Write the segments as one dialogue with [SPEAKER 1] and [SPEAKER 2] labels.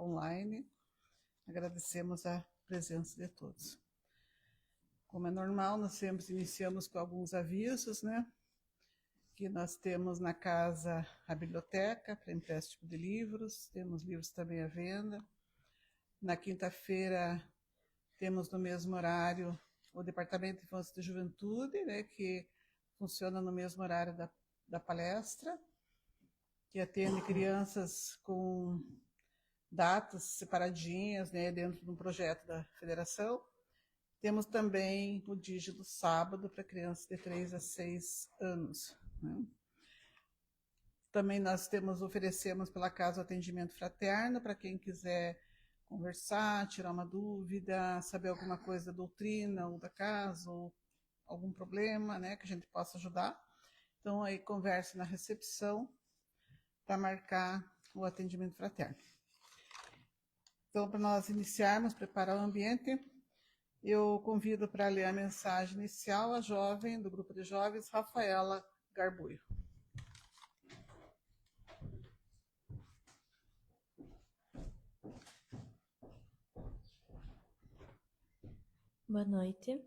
[SPEAKER 1] online. Agradecemos a presença de todos. Como é normal, nós sempre iniciamos com alguns avisos, né? Que nós temos na casa a biblioteca para empréstimo de livros, temos livros também à venda. Na quinta-feira, temos no mesmo horário o Departamento de Infância e Juventude, né, que funciona no mesmo horário da palestra, que atende crianças com datas separadinhas, né, dentro de um projeto da federação. Temos também o dígito sábado para crianças de 3 a 6 anos. Né? Também nós oferecemos pela casa o atendimento fraterno para quem quiser conversar, tirar uma dúvida, saber alguma coisa da doutrina ou da casa, ou algum problema, né, que a gente possa ajudar. Então, aí converse na recepção para marcar o atendimento fraterno. Então, para nós iniciarmos, preparar o ambiente, eu convido para ler a mensagem inicial a jovem do grupo de jovens, Rafaela Garbuio.
[SPEAKER 2] Boa noite.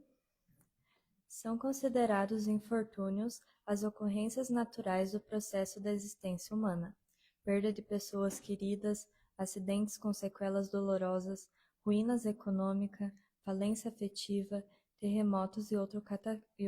[SPEAKER 2] São considerados infortúnios as ocorrências naturais do processo da existência humana, perda de pessoas queridas, acidentes com sequelas dolorosas, ruínas econômica, falência afetiva, terremotos e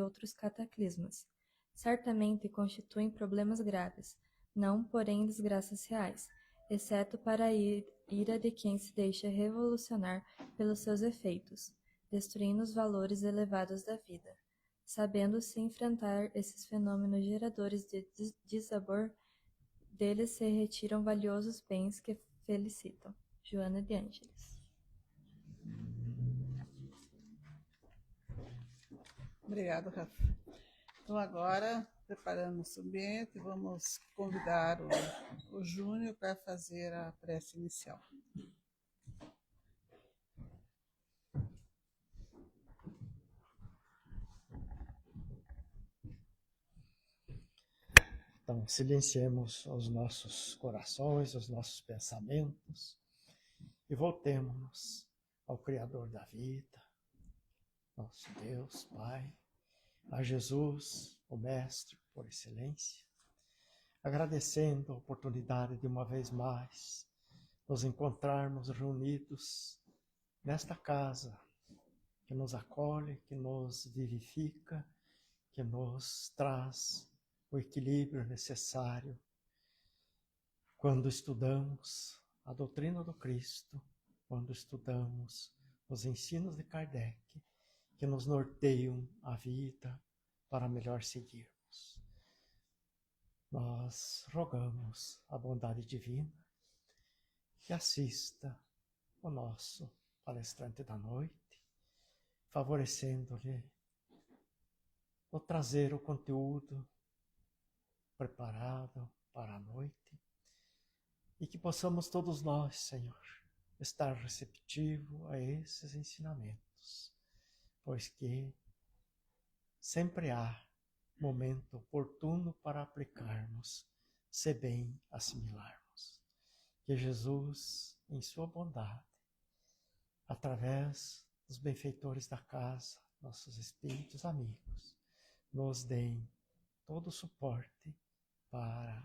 [SPEAKER 2] outros cataclismas. Certamente constituem problemas graves, não, porém, desgraças reais, exceto para a ira de quem se deixa revolucionar pelos seus efeitos, destruindo os valores elevados da vida. Sabendo-se enfrentar esses fenômenos geradores de dissabor, deles se retiram valiosos bens que felicitam. Joana de Ângeles.
[SPEAKER 1] Obrigado, Rafa. Então, agora, preparando o ambiente, vamos convidar o Júnior para fazer a prece inicial.
[SPEAKER 3] Então, silenciemos os nossos corações, os nossos pensamentos e voltemos-nos ao Criador da vida, nosso Deus, Pai, a Jesus, o Mestre por excelência, agradecendo a oportunidade de uma vez mais nos encontrarmos reunidos nesta casa que nos acolhe, que nos vivifica, que nos traz o equilíbrio necessário quando estudamos a doutrina do Cristo, quando estudamos os ensinos de Kardec, que nos norteiam a vida para melhor seguirmos. Nós rogamos a bondade divina que assista o nosso palestrante da noite, favorecendo-lhe o trazer o conteúdo preparado para a noite, e que possamos todos nós, Senhor, estar receptivo a esses ensinamentos, pois que sempre há momento oportuno para aplicarmos, se bem assimilarmos. Que Jesus, em sua bondade, através dos benfeitores da casa, nossos espíritos amigos, nos deem todo o suporte para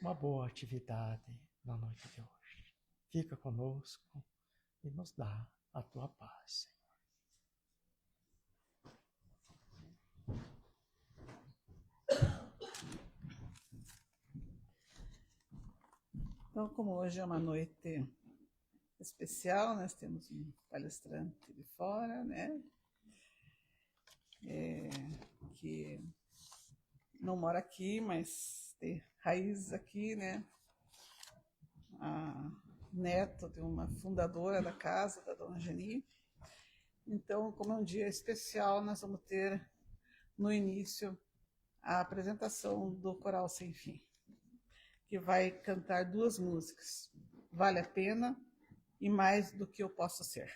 [SPEAKER 3] uma boa atividade na noite de hoje. Fica conosco e nos dá a tua paz, Senhor.
[SPEAKER 1] Então, como hoje é uma noite especial, nós temos um palestrante de fora, né? Que não mora aqui, mas tem raízes aqui, né? A neto de uma fundadora da casa, da dona Geni. Então, como é um dia especial, nós vamos ter no início a apresentação do Coral Sem Fim, que vai cantar 2 músicas, Vale a Pena e Mais do que Eu Posso Ser.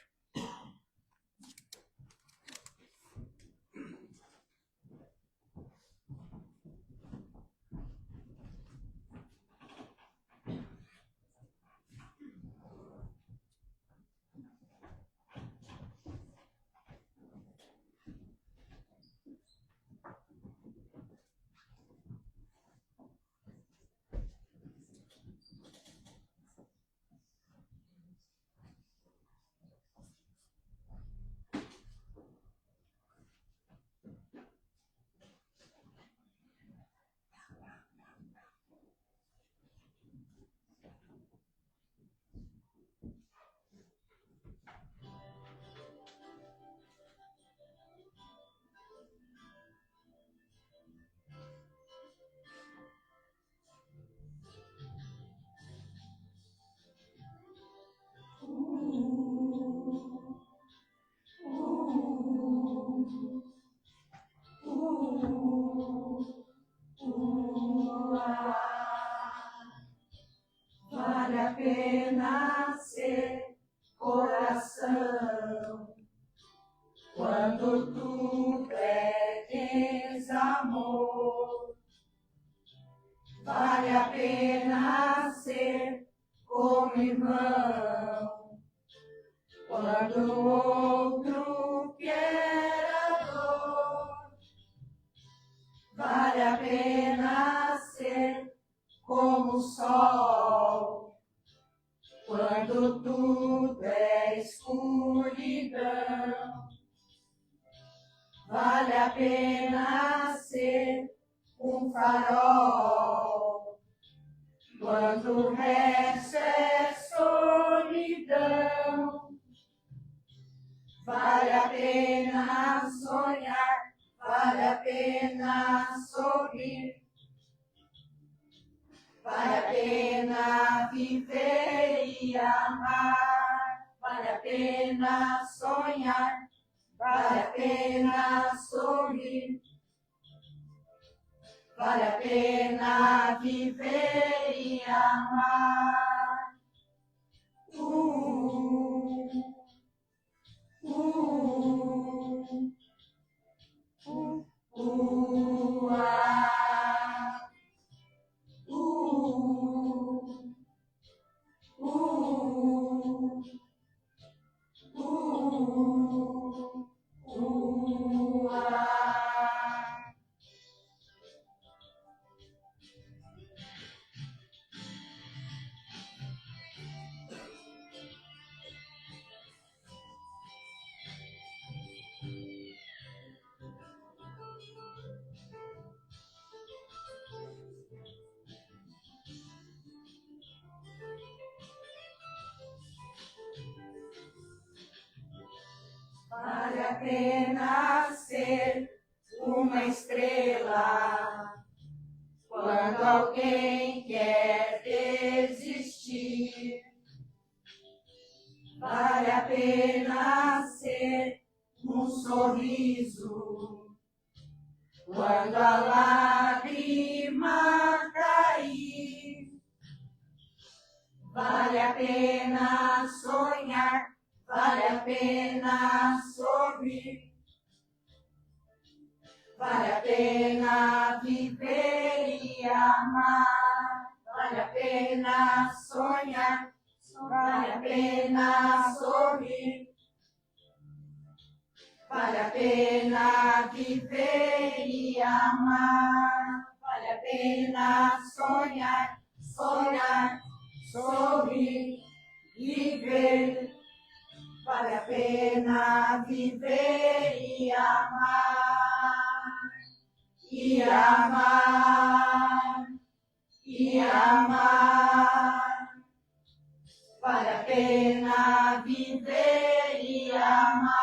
[SPEAKER 4] como irmão, quando o outro que era dor. Vale a pena ser como o sol, quando tudo é escuridão. Vale a pena ser um farol, quando o resto é solidão. Vale a pena sonhar, vale a pena sorrir, vale a pena viver e amar, vale a pena sonhar, vale a pena sorrir, vale a pena viver e amar. Vale a pena ser uma estrela quando alguém quer desistir. Vale a pena ser um sorriso quando a lágrima cair. Vale a pena sonhar, vale a pena sorrir, vale a pena viver e amar, vale a pena sonhar, vale a pena sorrir, vale a pena viver e amar, vale a pena sonhar, sonhar, sorrir, viver. Vale a pena viver e amar, e amar, e amar. Vale a pena viver e amar.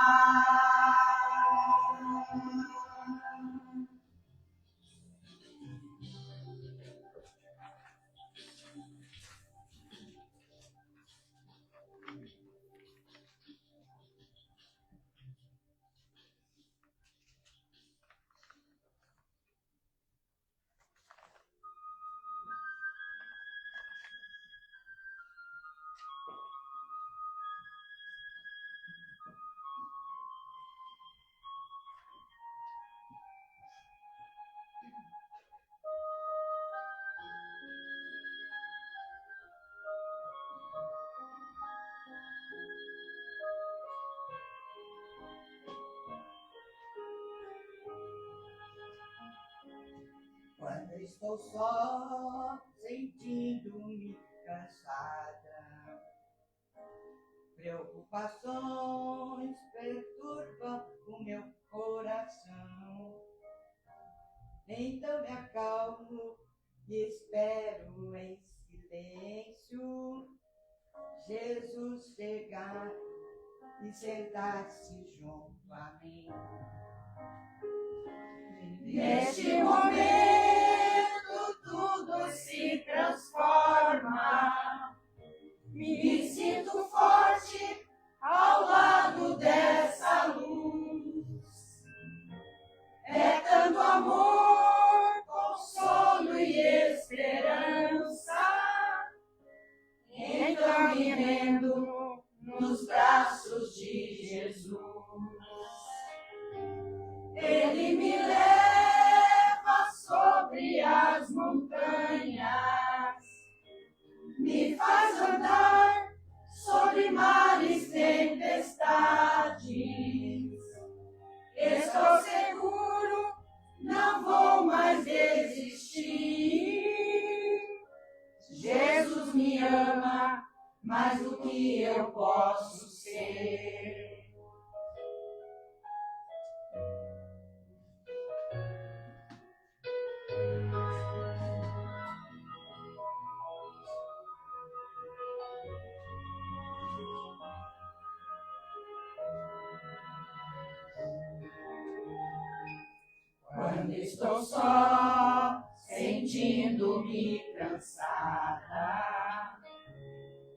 [SPEAKER 4] Quando estou só, sentindo-me cansada, preocupações perturbam o meu coração. Então me acalmo e espero em silêncio Jesus chegar e sentar-se junto a mim. Neste momento tudo se transforma, me sinto forte ao lado dessa luz. É tanto amor, consolo e esperança, então me rendo nos braços de Jesus. Ele me leva sobre as montanhas, me mais do que eu posso ser. Quando estou só, sentindo-me cansada,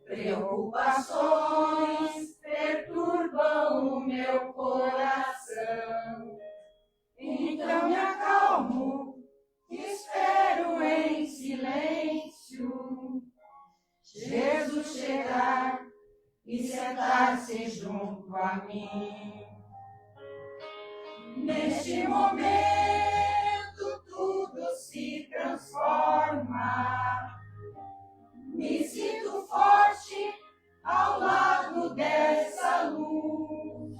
[SPEAKER 4] preocupações perturbam o meu coração. Então me acalmo, espero em silêncio Jesus chegar e sentar-se junto a mim. Neste momento tudo se transforma. Me sinto forte ao lado dessa luz.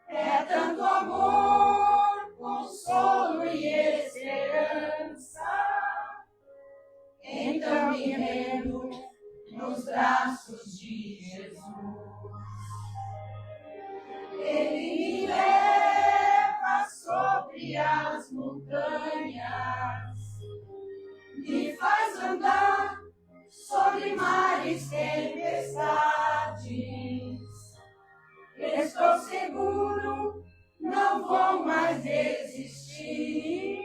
[SPEAKER 4] É tanto amor, consolo e esperança. Então me rendo nos braços de Jesus. Ele me leva sobre as montanhas, me faz andar sobre mares, tempestades. Estou seguro, não vou mais desistir.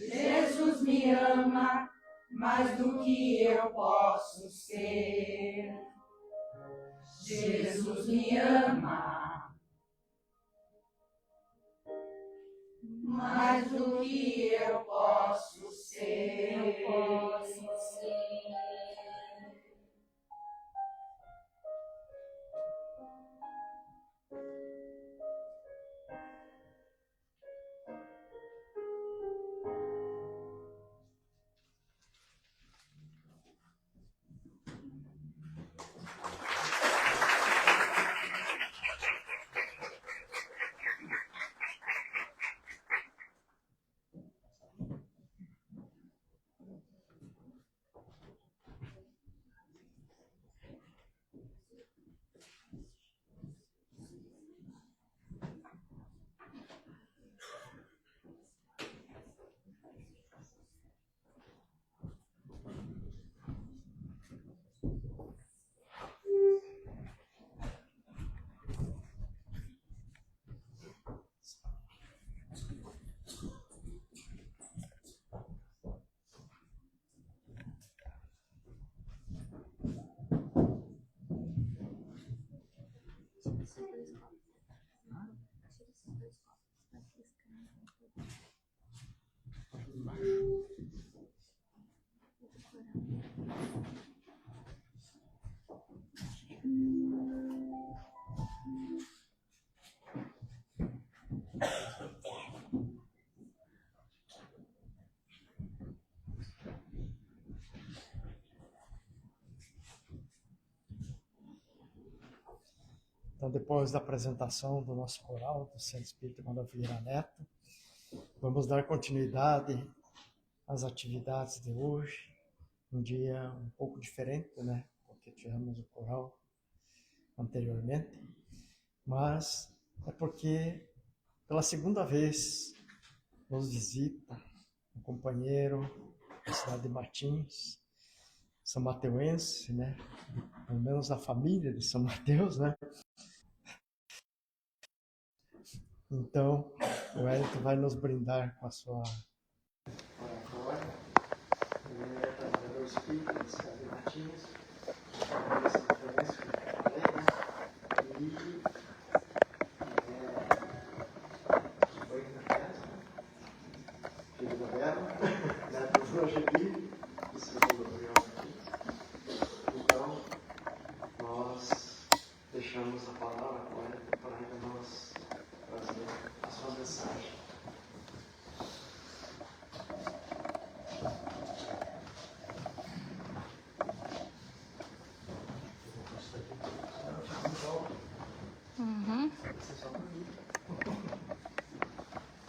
[SPEAKER 4] Jesus me ama mais do que eu posso ser. Jesus me ama mais do que eu posso ser.
[SPEAKER 3] Então, depois da apresentação do nosso coral, do Centro Espírita Manuel Vieira Neto, vamos dar continuidade às atividades de hoje, um dia um pouco diferente, né? Porque tivemos o coral anteriormente, mas é porque pela segunda vez nos visita um companheiro da cidade de Matins, São Mateuense, né? Pelo menos a família de São Mateus, né? Então, o Hélito vai nos brindar com a sua oratória. Ele é trabalhador espírita da cidade de Matins, família São Mateus, que eu falei, né? E foi na festa, filho da Bela, neto do Angeli, e segundo o Gabriel aqui. Então, nós deixamos a palavra com ele para ele nos trazer a sua mensagem.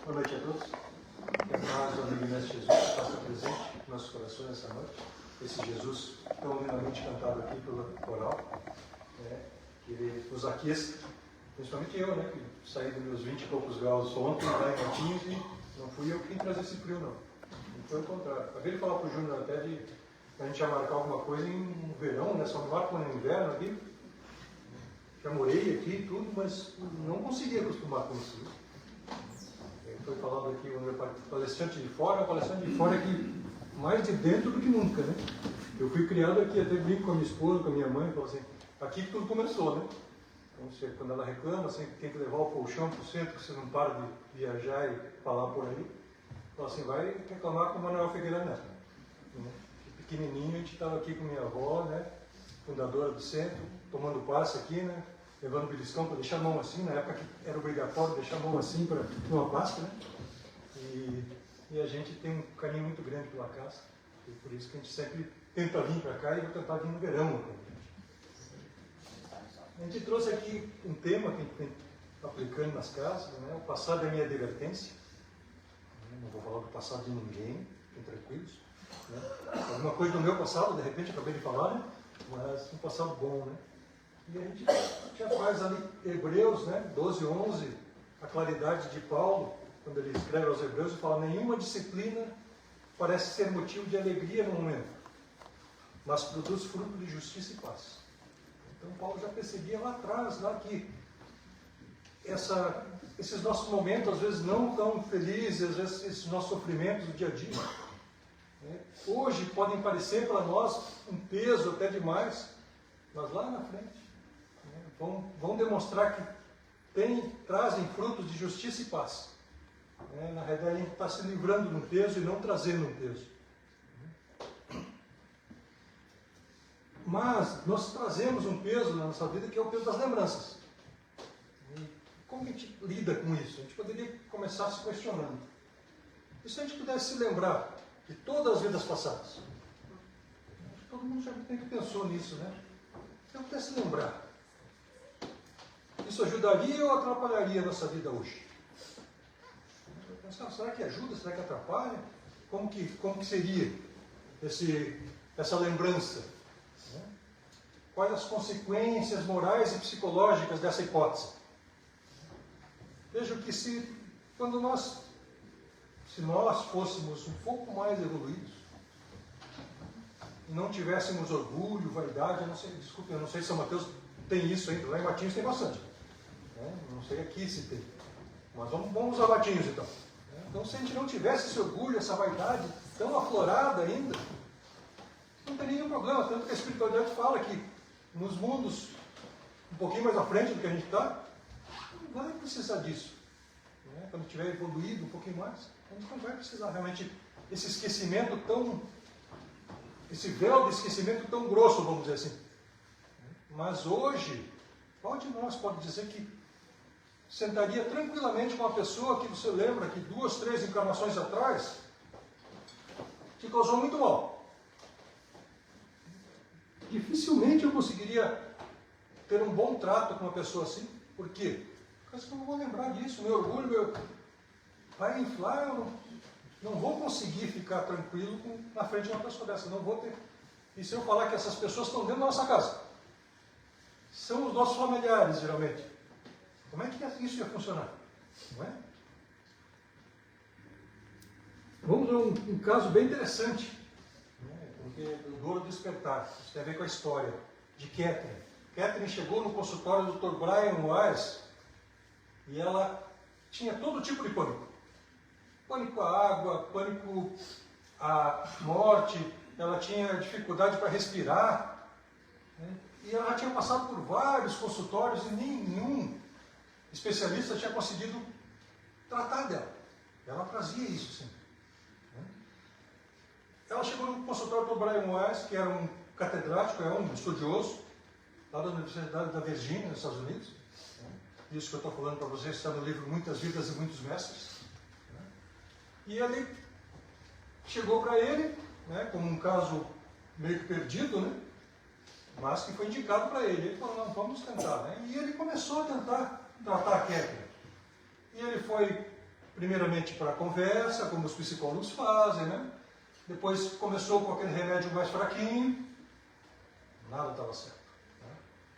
[SPEAKER 5] Boa noite a todos. Que a paz do amigo mestre Jesus faça presente em nossos corações essa noite. Esse Jesus tão lindamente cantado aqui pelo coral, né, que nos aqueça, principalmente eu, né, que saí dos meus 20 e poucos graus ontem, lá em Matinhos, e não fui eu quem traz esse frio, não. Foi o contrário. Acabei de falar para o Júnior até de a gente ia marcar alguma coisa em verão, né, só me marca no inverno aqui. Já morei aqui e tudo, mas não consegui acostumar com isso. Foi falado aqui, o palestrante de fora, o palestrante de fora aqui mais de dentro do que nunca, né? Eu fui criado aqui, até brinco com a minha esposa, com a minha mãe, falo assim, aqui que tudo começou, né? Então, quando ela reclama, assim, tem que levar o colchão para o centro, que você não para de viajar e falar por aí, fala assim, vai reclamar com o Manuel Figueira Neto. Né? Pequenininho, a gente estava aqui com minha avó, né? Fundadora do centro, tomando passe aqui, né? Levando beliscão para deixar a mão assim, na época que era obrigatório deixar a mão assim para uma pasta, né? E a gente tem um carinho muito grande pela casa, e por isso que a gente sempre tenta vir para cá e vou tentar vir no verão. A gente trouxe aqui um tema que a gente vem aplicando nas casas, né? O passado é minha advertência. Não vou falar do passado de ninguém, fiquem tranquilos. Né? Alguma coisa do meu passado, de repente, acabei de falar, né? Mas um passado bom, né? E a gente já faz ali Hebreus, né? 12, 11, a claridade de Paulo, quando ele escreve aos Hebreus, e fala, nenhuma disciplina parece ser motivo de alegria no momento, mas produz fruto de justiça e paz. Então Paulo já percebia lá atrás, lá que esses nossos momentos, às vezes não tão felizes, às vezes esses nossos sofrimentos do dia a dia, né, hoje podem parecer para nós um peso até demais, mas lá na frente, né, vão demonstrar que trazem frutos de justiça e paz. Né, na realidade, a gente está se livrando de um peso e não trazendo um peso. Mas nós trazemos um peso na nossa vida que é o peso das lembranças. E como a gente lida com isso? A gente poderia começar se questionando. E se a gente pudesse se lembrar de todas as vidas passadas? Todo mundo já pensou nisso, né? Se eu pudesse lembrar, isso ajudaria ou atrapalharia a nossa vida hoje? Pensar, será que ajuda? Será que atrapalha? Como que seria essa lembrança? Né? Quais as consequências morais e psicológicas dessa hipótese? Vejo que se nós fôssemos um pouco mais evoluídos, e não tivéssemos orgulho, vaidade, eu não sei se São Mateus tem isso ainda, lá em Matinhos tem bastante. Não sei aqui se tem. Mas vamos usar Matinhos então. Então, se a gente não tivesse esse orgulho, essa vaidade tão aflorada ainda, não teria nenhum problema. Tanto que a espiritualidade fala que nos mundos um pouquinho mais à frente do que a gente está, não vai precisar disso. Quando tiver evoluído um pouquinho mais, a gente não vai precisar realmente esse véu de esquecimento tão grosso, vamos dizer assim. Mas hoje, qual de nós pode dizer que sentaria tranquilamente com uma pessoa que você lembra que 2, 3 encarnações atrás te causou muito mal? Dificilmente eu conseguiria ter um bom trato com uma pessoa assim. Por quê? Porque eu não vou lembrar disso, meu orgulho vai inflar, eu não vou conseguir ficar tranquilo na frente de uma pessoa dessa, não vou ter. E se eu falar que essas pessoas estão dentro da nossa casa, são os nossos familiares, geralmente, como é que isso ia funcionar? Não é? Vamos a um caso bem interessante, porque do Dor do Despertar, isso tem a ver com a história de Catherine. Catherine chegou no consultório do Dr. Brian Weiss e ela tinha todo tipo de pânico. Pânico à água, pânico à morte, ela tinha dificuldade para respirar, né? E ela já tinha passado por vários consultórios e nenhum especialista tinha conseguido tratar dela. Ela trazia isso sempre. Ela chegou no consultório do Brian Weiss, que era um catedrático, um estudioso, lá da Universidade da Virgínia, nos Estados Unidos. Isso que eu estou falando para vocês está no livro Muitas Vidas e Muitos Mestres. E ele chegou para ele, como um caso meio que perdido, mas que foi indicado para ele. Ele falou, não, vamos tentar. E ele começou a tentar tratar a Catherine. E ele foi, primeiramente, para a conversa, como os psicólogos fazem, Depois começou com aquele remédio mais fraquinho, Nada estava certo.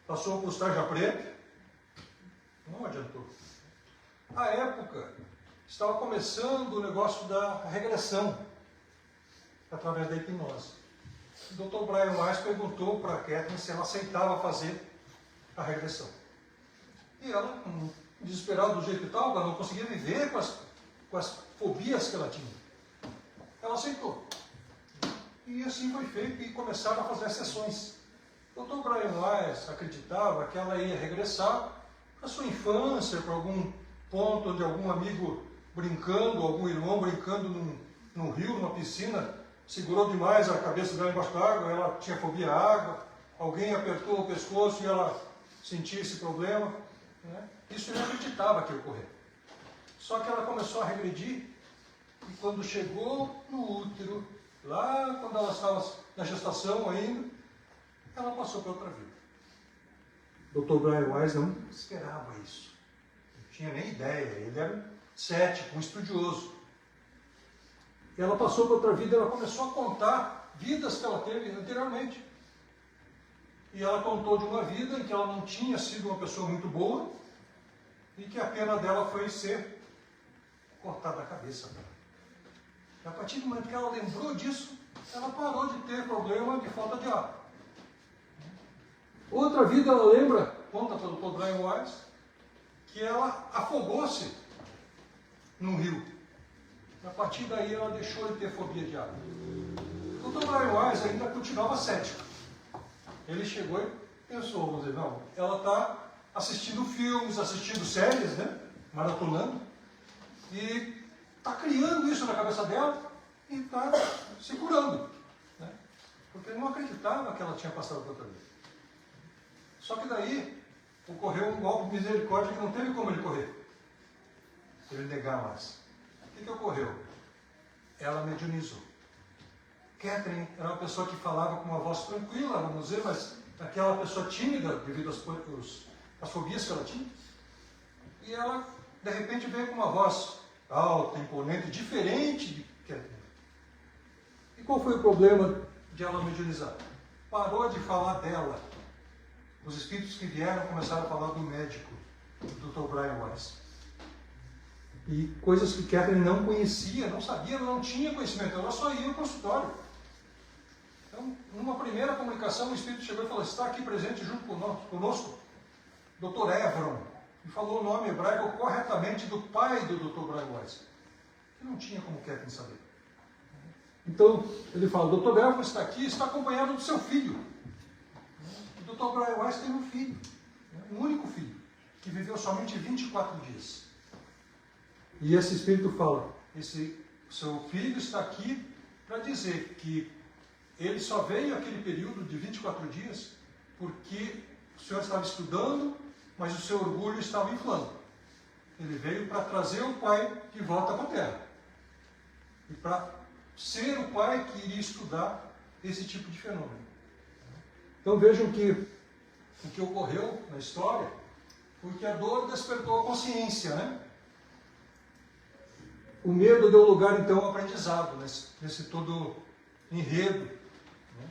[SPEAKER 5] Passou por tarja preta, não adiantou. À época, estava começando o negócio da regressão, através da hipnose. O Dr. Brian Weiss perguntou para a Kathleen se ela aceitava fazer a regressão. E ela, desesperada do jeito que estava, não conseguia viver com as fobias que ela tinha. Ela aceitou. E assim foi feito e começaram a fazer as sessões. O Dr. Brian Weiss acreditava que ela ia regressar para a sua infância, para algum ponto onde algum amigo brincando, algum irmão brincando num rio, numa piscina, segurou demais a cabeça dela embaixo d'água, ela tinha fobia à água, alguém apertou o pescoço e ela sentia esse problema. Né? Isso ele acreditava que ia ocorrer. Só que ela começou a regredir e quando chegou no útero, lá quando ela estava na gestação ainda, ela passou para outra vida. O Dr. Brian Weiss não esperava isso. Não tinha nem ideia. Ele era cético, um estudioso. E ela passou para outra vida e ela começou a contar vidas que ela teve anteriormente. E ela contou de uma vida em que ela não tinha sido uma pessoa muito boa e que a pena dela foi ser cortada a cabeça dela. E a partir do momento que ela lembrou disso, ela parou de ter problema de falta de ar. Outra vida ela lembra, conta para o Dr. Brian Weiss, que ela afogou-se num rio. A partir daí ela deixou de ter fobia de água. O Dr. Brian Weiss ainda continuava cético. Ele chegou e pensou, vamos dizer, não, ela está assistindo filmes, assistindo séries, né, maratonando, e está criando isso na cabeça dela e está se curando. Né, porque ele não acreditava que ela tinha passado por outra vida. Só que daí ocorreu um golpe de misericórdia que não teve como ele correr. Ele negar mais. O que ocorreu? Ela mediunizou. Kathleen era uma pessoa que falava com uma voz tranquila, vamos dizer, mas aquela pessoa tímida devido às fobias que ela tinha. E ela, de repente, veio com uma voz alta, imponente, diferente de Kathleen. E qual foi o problema de ela mediunizar? Parou de falar dela. Os espíritos que vieram começaram a falar do médico, do Dr. Brian Weiss. E coisas que Kathleen não conhecia, não sabia, não tinha conhecimento, ela só ia ao consultório. Então, numa primeira comunicação, o espírito chegou e falou, está aqui presente junto conosco, Dr. Evron, e falou o nome hebraico corretamente do pai do Dr. Brian Weiss, que não tinha como Kathleen saber. Então, ele fala, o Dr. Evron está aqui, está acompanhado do seu filho. O Dr. Brian Weiss tem um filho, um único filho, que viveu somente 24 dias. E esse espírito fala, esse seu filho está aqui para dizer que ele só veio aquele período de 24 dias porque o senhor estava estudando, mas o seu orgulho estava inflando. Ele veio para trazer o pai de volta para a terra. E para ser o pai que iria estudar esse tipo de fenômeno. Então vejam que o que ocorreu na história foi que a dor despertou a consciência, né? O medo deu lugar, então, ao aprendizado, nesse todo enredo. Né?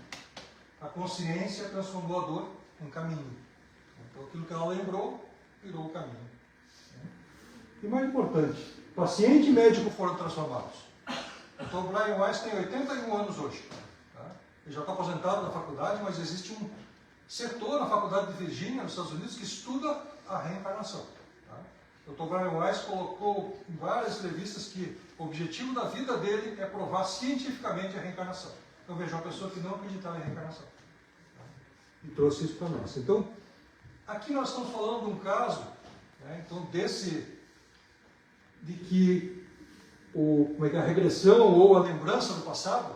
[SPEAKER 5] A consciência transformou a dor em caminho. Então, aquilo que ela lembrou, virou o caminho. E mais importante, paciente e médico foram transformados. Então, o Brian Weiss tem 81 anos hoje. Tá? Ele já está aposentado na faculdade, mas existe um setor na faculdade de Virgínia, nos Estados Unidos, que estuda a reencarnação. O Dr. Brian Weiss colocou em várias entrevistas que o objetivo da vida dele é provar cientificamente a reencarnação. Então veja, uma pessoa que não acreditava em reencarnação. E trouxe isso para nós. Então, aqui nós estamos falando de um caso, né, então, de que a regressão ou a lembrança do passado,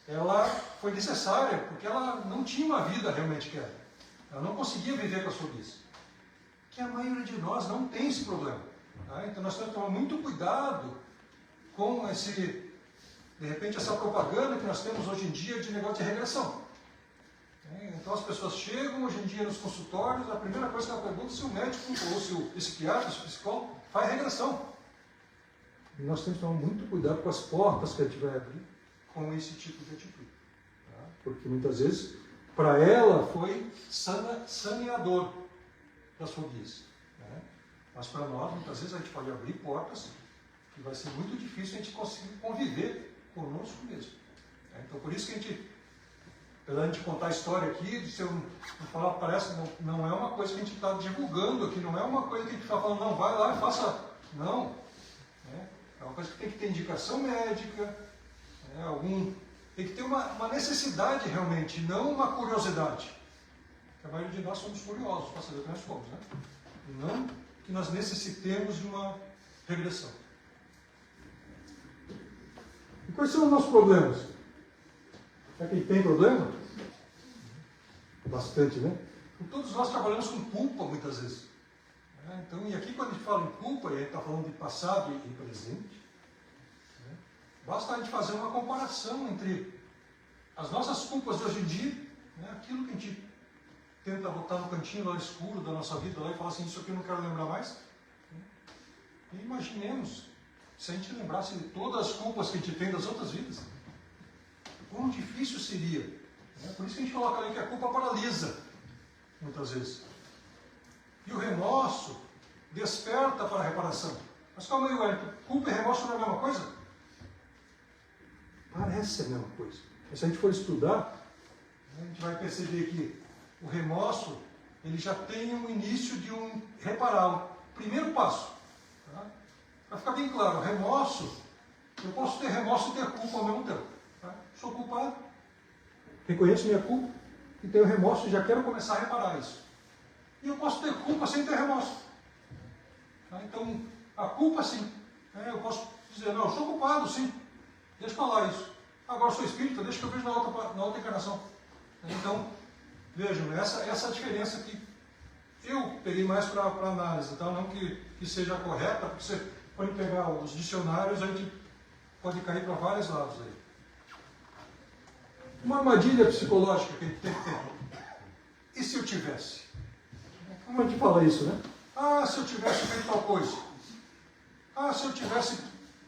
[SPEAKER 5] ela foi necessária, porque ela não tinha uma vida realmente que era. Ela não conseguia viver com as fobias. Que a maioria de nós não tem esse problema. Tá? Então nós temos que tomar muito cuidado com de repente, essa propaganda que nós temos hoje em dia de negócio de regressão. Então as pessoas chegam hoje em dia nos consultórios, a primeira coisa que ela pergunta é se o médico ou se o psiquiatra, se o psicólogo faz regressão. E nós temos que tomar muito cuidado com as portas que a gente vai abrir com esse tipo de atitude. Tá? Porque muitas vezes para ela foi saneador das fobias. Né? Mas para nós, muitas vezes, a gente pode abrir portas que vai ser muito difícil a gente conseguir conviver conosco mesmo. Né? Então, por isso que a gente, apesar de a gente contar a história aqui, se eu não falar, parece que não é uma coisa que a gente está divulgando aqui, não é uma coisa que a gente está falando, não, vai lá e faça. Não. Né? É uma coisa que tem que ter indicação médica, né? Tem que ter uma necessidade realmente, não uma curiosidade. Porque a maioria de nós somos curiosos para saber o que nós somos, né? E não que nós necessitemos de uma regressão. E quais são os nossos problemas? Será que tem problema? Bastante, né? Todos nós trabalhamos com culpa muitas vezes. Então, e aqui quando a gente fala em culpa, e a gente está falando de passado e presente, né? Basta a gente fazer uma comparação entre as nossas culpas de hoje em dia, né? Aquilo que a gente tenta botar no cantinho lá escuro da nossa vida lá e falar assim, isso aqui eu não quero lembrar mais. Né? E imaginemos, se a gente lembrasse de todas as culpas que a gente tem das outras vidas, quão difícil seria. Né? Por isso que a gente coloca ali que a culpa paralisa, muitas vezes. E o remorso desperta para a reparação. Mas calma aí, Wellington, culpa e remorso não é a mesma coisa? Parece a mesma coisa. Mas se a gente for estudar, a gente vai perceber que o remorso, ele já tem um início de um reparar, um primeiro passo. Tá? Para ficar bem claro, remorso, eu posso ter remorso e ter culpa ao mesmo tempo. Tá? Sou culpado, reconheço minha culpa e tenho remorso e já quero começar a reparar isso. E eu posso ter culpa sem ter remorso. Tá? Então, a culpa sim. Eu posso dizer, não, eu sou culpado sim. Deixa eu falar isso. Agora eu sou espírita, deixa que eu vejo na outra encarnação. Então, vejam, essa é a diferença que eu peguei mais para análise. Tá? Não que seja correta, porque você pode pegar os dicionários, a gente pode cair para vários lados aí. Uma armadilha psicológica que a gente tem que ter. E se eu tivesse? Como a gente fala isso, né? Ah, se eu tivesse feito tal coisa. Ah, se eu tivesse,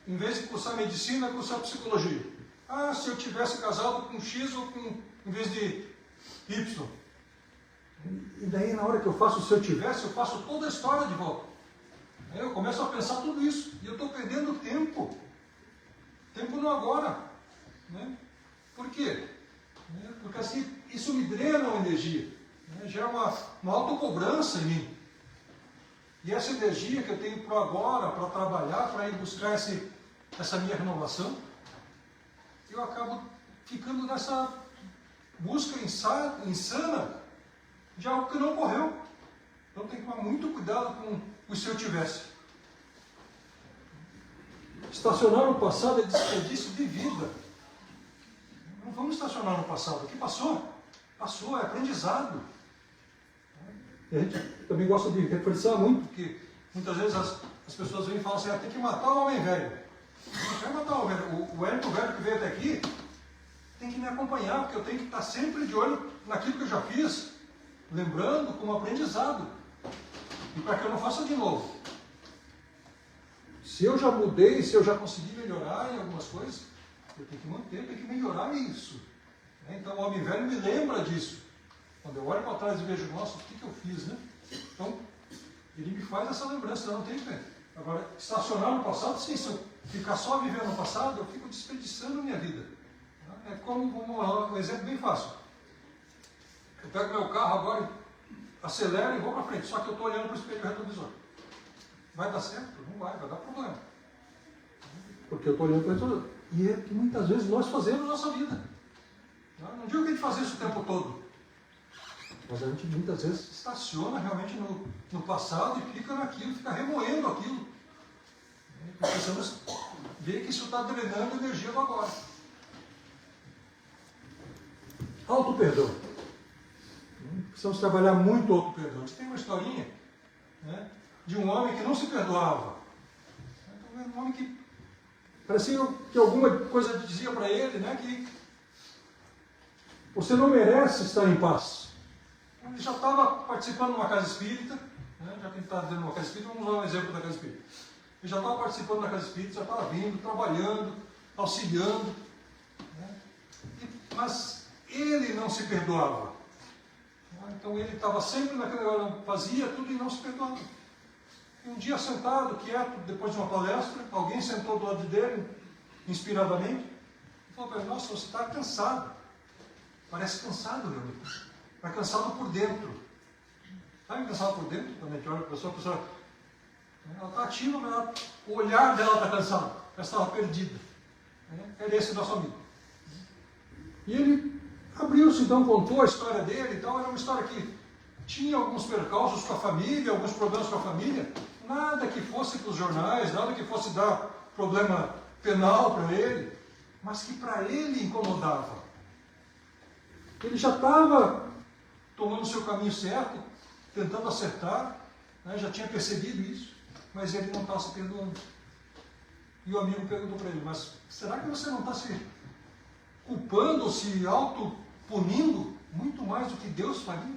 [SPEAKER 5] em vez de cursar medicina, cursar psicologia. Ah, se eu tivesse casado com X ou em vez de Y. E daí, na hora que eu faço se eu tivesse, eu faço toda a história de volta. Aí eu começo a pensar tudo isso. E eu estou perdendo tempo. Tempo no agora. Né? Por quê? Porque assim, isso me drena uma energia. Gera uma autocobrança em mim. E essa energia que eu tenho para agora, para trabalhar, para ir buscar essa minha renovação, eu acabo ficando nessa busca insana de algo que não ocorreu. Então tem que tomar muito cuidado com o se eu tivesse. Estacionar no passado é desperdício de vida. Não vamos estacionar no passado. O que passou? Passou, é aprendizado. E a gente também gosta de reforçar muito, porque muitas vezes as pessoas vêm e falam assim, tem que matar o homem velho. Não quer matar o homem velho. O Wellington velho que veio até aqui tem que me acompanhar, porque eu tenho que estar sempre de olho naquilo que eu já fiz, lembrando como aprendizado. E para que eu não faça de novo. Se eu já mudei, se eu já consegui melhorar em algumas coisas, eu tenho que manter, eu tenho que melhorar isso. Então o homem velho me lembra disso. Quando eu olho para trás e vejo, nossa, o que eu fiz, né? Então, ele me faz essa lembrança, eu não tenho tempo. Agora, estacionar no passado, sim, se eu ficar só vivendo no passado, eu fico desperdiçando a minha vida. É como um exemplo bem fácil. Eu pego meu carro agora, acelero e vou para frente, só que eu estou olhando para o espelho retrovisor. Vai dar certo? Não vai dar problema. Porque eu estou olhando para o retrovisor. E é que muitas vezes nós fazemos na nossa vida. Não digo que a gente faz isso o tempo todo. Mas a gente muitas vezes estaciona realmente no passado e fica naquilo, fica remoendo aquilo. E precisamos ver que isso está drenando energia do agora. Auto-perdão. Precisamos trabalhar muito o auto-perdão. Tem uma historinha, né, de um homem que não se perdoava. Um homem que parecia que alguma coisa dizia para ele, né, que você não merece estar em paz. Ele já estava participando de uma casa espírita, né, já que ele está dentro de uma casa espírita, vamos usar um exemplo da casa espírita. Ele já estava participando da casa espírita, já estava vindo, trabalhando, auxiliando. Né, mas ele não se perdoava. Então ele estava sempre naquele negócio, fazia tudo e não se perdoava. E um dia sentado, quieto, depois de uma palestra, alguém sentou do lado dele, inspiradamente, e falou para ele: nossa, você está cansado. Parece cansado, realmente. Mas cansado por dentro. Sabe cansado por dentro? Quando a gente olha para a pessoa, ela está ativa, mas o olhar dela está cansado. Ela estava perdida. Era esse nosso amigo. E ele abriu-se, então, contou a história dele e tal. Era uma história que tinha alguns percalços com a família, alguns problemas com a família. Nada que fosse para os jornais, nada que fosse dar problema penal para ele, mas que para ele incomodava. Ele já estava tomando o seu caminho certo, tentando acertar, né? Já tinha percebido isso, mas ele não estava se perdoando. E o amigo perguntou para ele: mas será que você não está se culpando ou se auto-punindo muito mais do que Deus faria?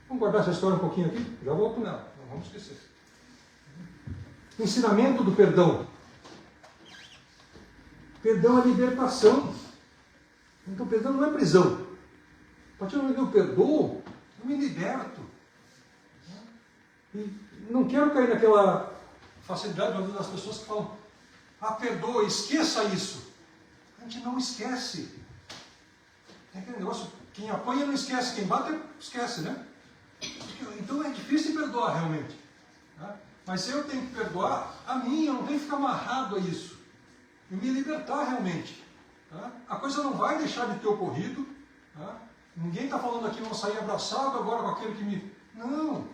[SPEAKER 5] Vamos guardar essa história um pouquinho aqui? Já volto nela, não vamos esquecer. Ensinamento do perdão. Perdão é libertação. Então perdão não é prisão. A partir do momento que eu perdoo, eu me liberto. E não quero cair naquela facilidade das pessoas que falam: ah, perdoa, esqueça isso. A gente não esquece. Tem aquele negócio, quem apanha não esquece, quem bate esquece, né? Então é difícil perdoar realmente. Tá? Mas eu tenho que perdoar a mim, eu não tenho que ficar amarrado a isso. E me libertar realmente. Tá? A coisa não vai deixar de ter ocorrido. Tá? Ninguém está falando aqui, vamos sair abraçado agora com aquele que me... Não.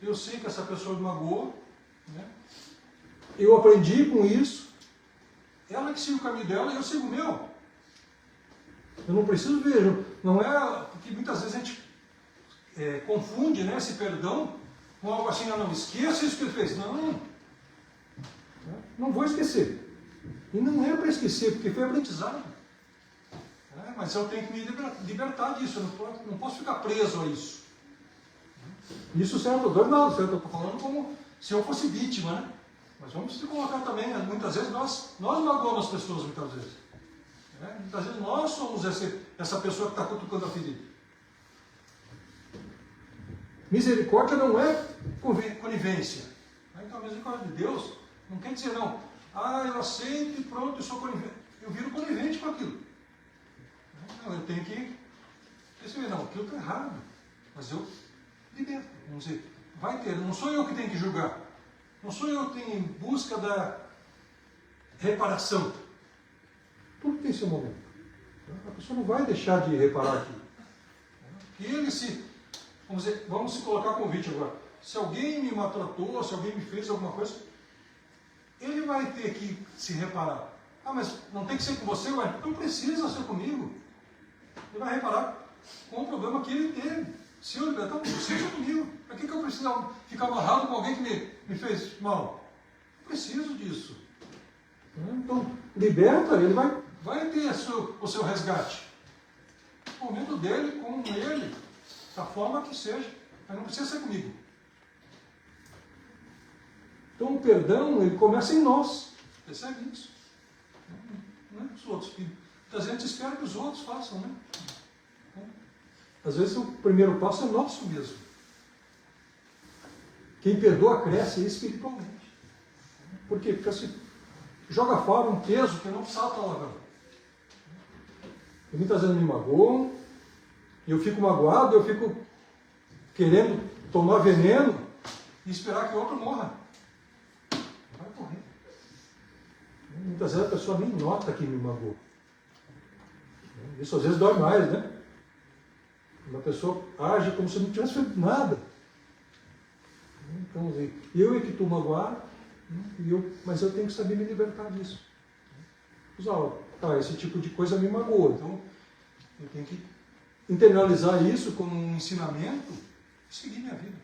[SPEAKER 5] Eu sei que essa pessoa me magoou. Né? Eu aprendi com isso. Ela que siga o caminho dela e eu sigo o meu. Eu não preciso ver. Não é... Porque muitas vezes a gente confunde, né, esse perdão com algo assim: não, esqueça isso que ele fez. Não. Não vou esquecer. E não é para esquecer, porque foi aprendizado. Mas eu tenho que me libertar disso, eu não posso ficar preso a isso. Isso serve para dois lados, certo? Eu estou falando como se eu fosse vítima, né? Mas vamos se colocar também, né? Muitas vezes nós magoamos as pessoas, muitas vezes. Muitas vezes nós somos essa pessoa que está cutucando a ferida. Misericórdia não é conivência. Então a misericórdia de Deus não quer dizer não: ah, eu aceito e pronto, eu sou conivente. Eu viro conivente com aquilo. Não, eu tenho que perceber: não, aquilo está errado. Mas eu liberto. Vamos dizer, vai ter, não sou eu que tenho que julgar. Não sou eu que tenho em busca da reparação. Tudo tem seu momento. A pessoa não vai deixar de reparar aquilo. Que ele se... Vamos se colocar convite agora. Se alguém me maltratou, se alguém me fez alguma coisa, ele vai ter que se reparar. Ah, mas não tem que ser com você? Ué, não precisa ser comigo. Ele vai reparar com o problema que ele teve. Se eu libertar, não precisa comigo. Para que eu preciso ficar amarrado com alguém que me fez mal? Não preciso disso. Então, liberta, ele vai ter o seu resgate. O momento dele, com ele, da forma que seja. Mas não precisa ser comigo. Então o perdão, ele começa em nós. Percebe isso? Não é com os outros. Muitas vezes a gente espera que os outros façam, né? Às vezes o primeiro passo é nosso mesmo. Quem perdoa cresce espiritualmente. Por quê? Porque se joga fora um peso que não precisava estar lavando. E muitas vezes me magoam, eu fico magoado, eu fico querendo tomar veneno e esperar que o outro morra. Vai morrer. Muitas vezes a pessoa nem nota que me magoou. Isso às vezes dói mais, né? Uma pessoa age como se não tivesse feito nada. Então, eu é que estou magoado, mas eu tenho que saber me libertar disso. Esse tipo de coisa me magoa. Então, eu tenho que internalizar isso como um ensinamento e seguir minha vida.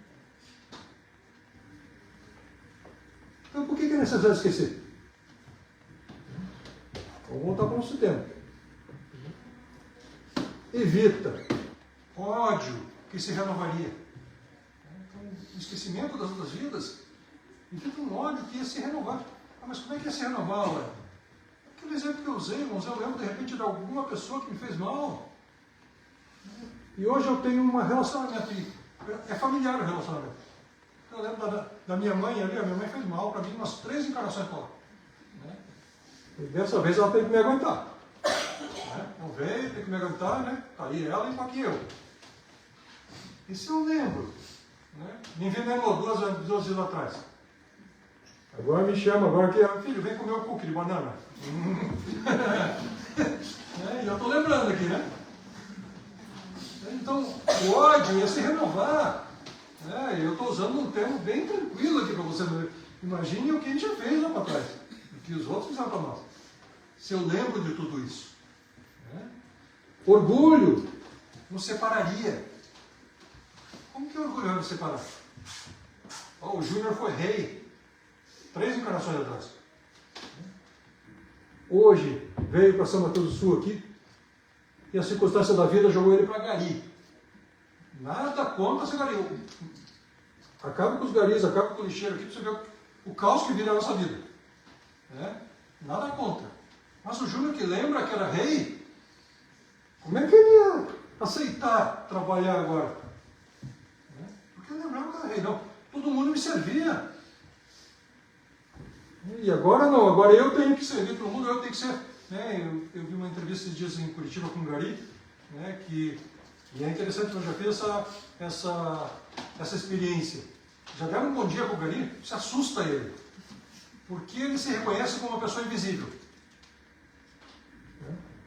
[SPEAKER 5] Então, por que é necessário esquecer? Vamos voltar para o nosso tema. Evita ódio que se renovaria. Então, o esquecimento das outras vidas evita um ódio que ia se renovar. Ah, mas como é que ia se renovar, ué? Aquele exemplo que eu usei, irmãos, eu lembro de repente de alguma pessoa que me fez mal. E hoje eu tenho um relacionamento, é familiar o relacionamento. Eu lembro da minha mãe ali, a minha mãe fez mal para mim umas 3 encarnações por lá. Né? E dessa vez ela teve que me aguentar. Né? Não veio, tem que me aguentar, né? Tá aí ela e tá aqui eu. Isso eu lembro. Né? Me envenenou 2 dias atrás. Agora me chama, agora que filho, vem comer o cookie de banana. E eu estou lembrando aqui, né? Então, o ódio ia se renovar. Eu estou usando um termo bem tranquilo aqui para você. Imagine o que a gente já fez lá para trás. O que os outros fizeram para nós. Se eu lembro de tudo isso. Orgulho nos separaria. Como que o orgulho vai nos separar? O Júnior foi rei 3 encarnações atrás. Hoje veio para São Mateus do Sul aqui e a circunstância da vida jogou ele para Gari. Nada contra esse Gari. Acaba com os garis, acaba com o lixeiro aqui para você ver o caos que vira a nossa vida. Nada contra. Mas o Júnior que lembra que era rei, como é que ele ia aceitar trabalhar agora? Porque eu lembrava que era rei. Não, todo mundo me servia. E agora não, agora eu tenho que servir para o mundo, eu tenho que ser. Eu vi uma entrevista esses dias em Curitiba com o Gari, e é interessante, eu já fiz essa experiência. Já deram um bom dia para o Gari, se assusta ele, porque ele se reconhece como uma pessoa invisível.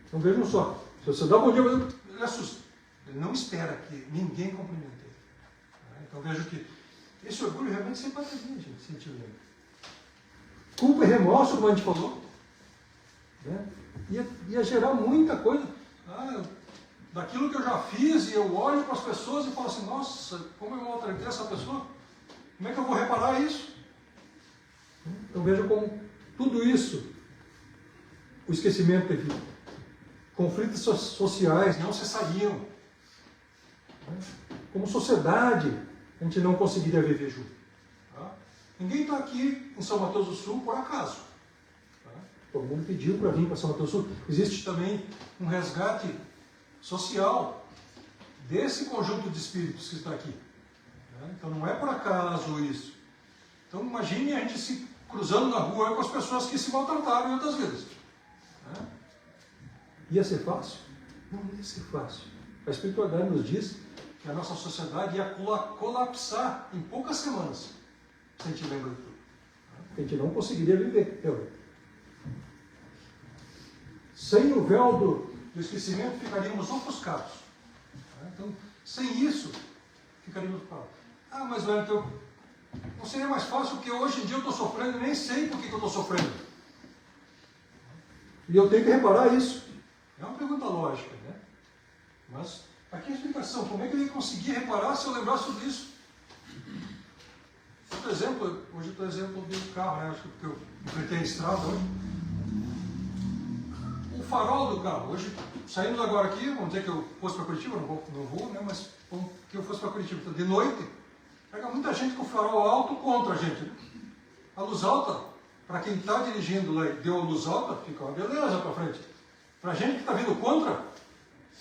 [SPEAKER 5] Então vejam só, se você dá um bom dia para ele, ele assusta. Ele não espera que ninguém cumprimente ele. Então vejo que esse orgulho realmente se empataria, gente, sentir lembra. Culpa e remorso, como a gente falou, ia gerar muita coisa. Daquilo que eu já fiz, e eu olho para as pessoas e falo assim, nossa, como eu maltratei essa pessoa, como é que eu vou reparar isso? Então veja como tudo isso, o esquecimento aqui, conflitos sociais não cessariam. Como sociedade, a gente não conseguiria viver junto. Ninguém está aqui em São Mateus do Sul por acaso. Todo mundo pediu para vir para São Mateus do Sul. Existe também um resgate social desse conjunto de espíritos que está aqui. Então não é por acaso isso. Então imagine a gente se cruzando na rua com as pessoas que se maltrataram em outras vidas. Ia ser fácil? Não ia ser fácil. A espiritualidade nos diz que a nossa sociedade ia colapsar em poucas semanas. Se a gente lembra de tudo. A gente não conseguiria viver. Sem o véu do esquecimento, ficaríamos ofuscados. Então, sem isso, ficaríamos parados. Mas então, não seria mais fácil, porque hoje em dia eu estou sofrendo e nem sei por que eu estou sofrendo. E eu tenho que reparar isso. É uma pergunta lógica, né? Mas, aqui a explicação. Como é que eu ia conseguir reparar se eu lembrasse disso? Outro exemplo, hoje eu estou exemplo do carro, né? Acho que porque eu enfrentei a estrada hoje. O farol do carro, hoje, saímos agora aqui, vamos dizer que eu fosse para Curitiba, não vou, né? Mas que eu fosse para Curitiba de noite, pega muita gente com o farol alto contra a gente. Né? A luz alta, para quem está dirigindo lá e deu a luz alta, fica uma beleza para frente. Para a gente que está vindo contra,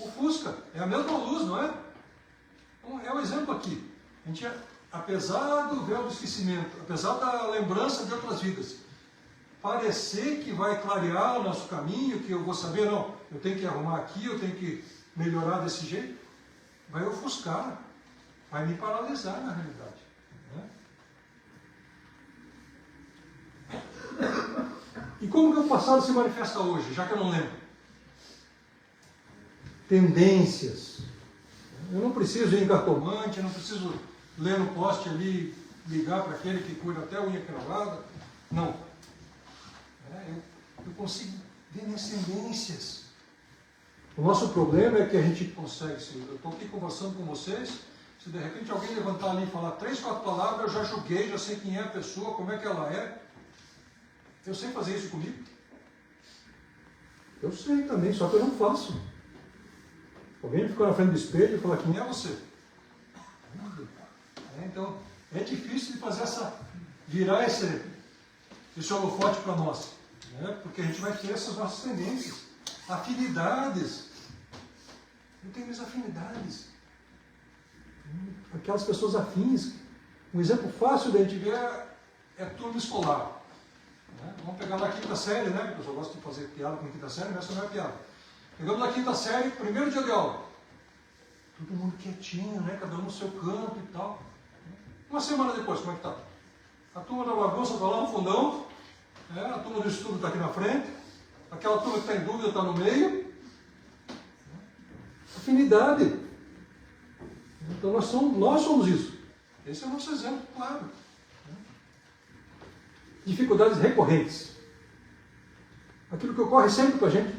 [SPEAKER 5] ofusca, é a mesma luz, não é? Então, é o exemplo aqui. A gente apesar do véu do esquecimento, apesar da lembrança de outras vidas, parecer que vai clarear o nosso caminho, que eu vou saber, não, eu tenho que arrumar aqui, eu tenho que melhorar desse jeito, vai ofuscar, vai me paralisar na realidade. E como que o passado se manifesta hoje, já que eu não lembro? Tendências. Eu não preciso ir em cartomante, eu não preciso ler no poste ali, ligar para aquele que cuida até a unha cravada. Não. Eu consigo ver minhas tendências. O nosso problema é que a gente consegue, eu estou aqui conversando com vocês, se de repente alguém levantar ali e falar 3, 4 palavras, eu já julguei, já sei quem é a pessoa, como é que ela é. Eu sei fazer isso comigo? Eu sei também, só que eu não faço. Alguém fica na frente do espelho e fala, quem é você? Então, é difícil de fazer virar esse holofote para nós. Porque a gente vai ter essas nossas tendências, afinidades. Eu tenho minhas afinidades. aquelas pessoas afins. Um exemplo fácil de a gente ver é turma escolar. Né? Vamos pegar na quinta série, né? Porque eu só gosto de fazer piada com quinta série, mas essa não é piada. Pegamos na quinta série, primeiro dia de aula. Todo mundo quietinho, né? Cada um no seu canto e tal. Uma semana depois, como é que tá? A turma da bagunça está lá no fundão, né? A turma do estudo está aqui na frente, aquela turma que está em dúvida está no meio. Afinidade. Então nós somos isso. Esse é o nosso exemplo, claro. Dificuldades recorrentes. Aquilo que ocorre sempre com a gente.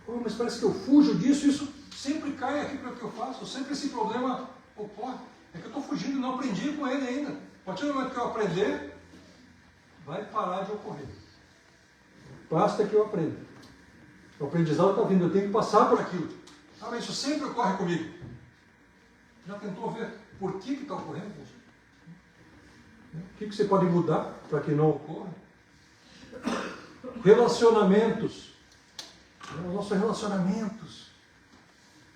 [SPEAKER 5] Oh, mas parece que eu fujo disso, isso sempre cai aqui para o que eu faço, sempre esse problema ocorre. É que eu estou fugindo e não aprendi com ele ainda. A partir do momento que eu aprender, vai parar de ocorrer. Basta que eu aprenda. O aprendizado está vindo, eu tenho que passar por aquilo. Ah, mas isso sempre ocorre comigo. Já tentou ver por que está ocorrendo? O que você pode mudar para que não ocorra? Relacionamentos. Os nossos relacionamentos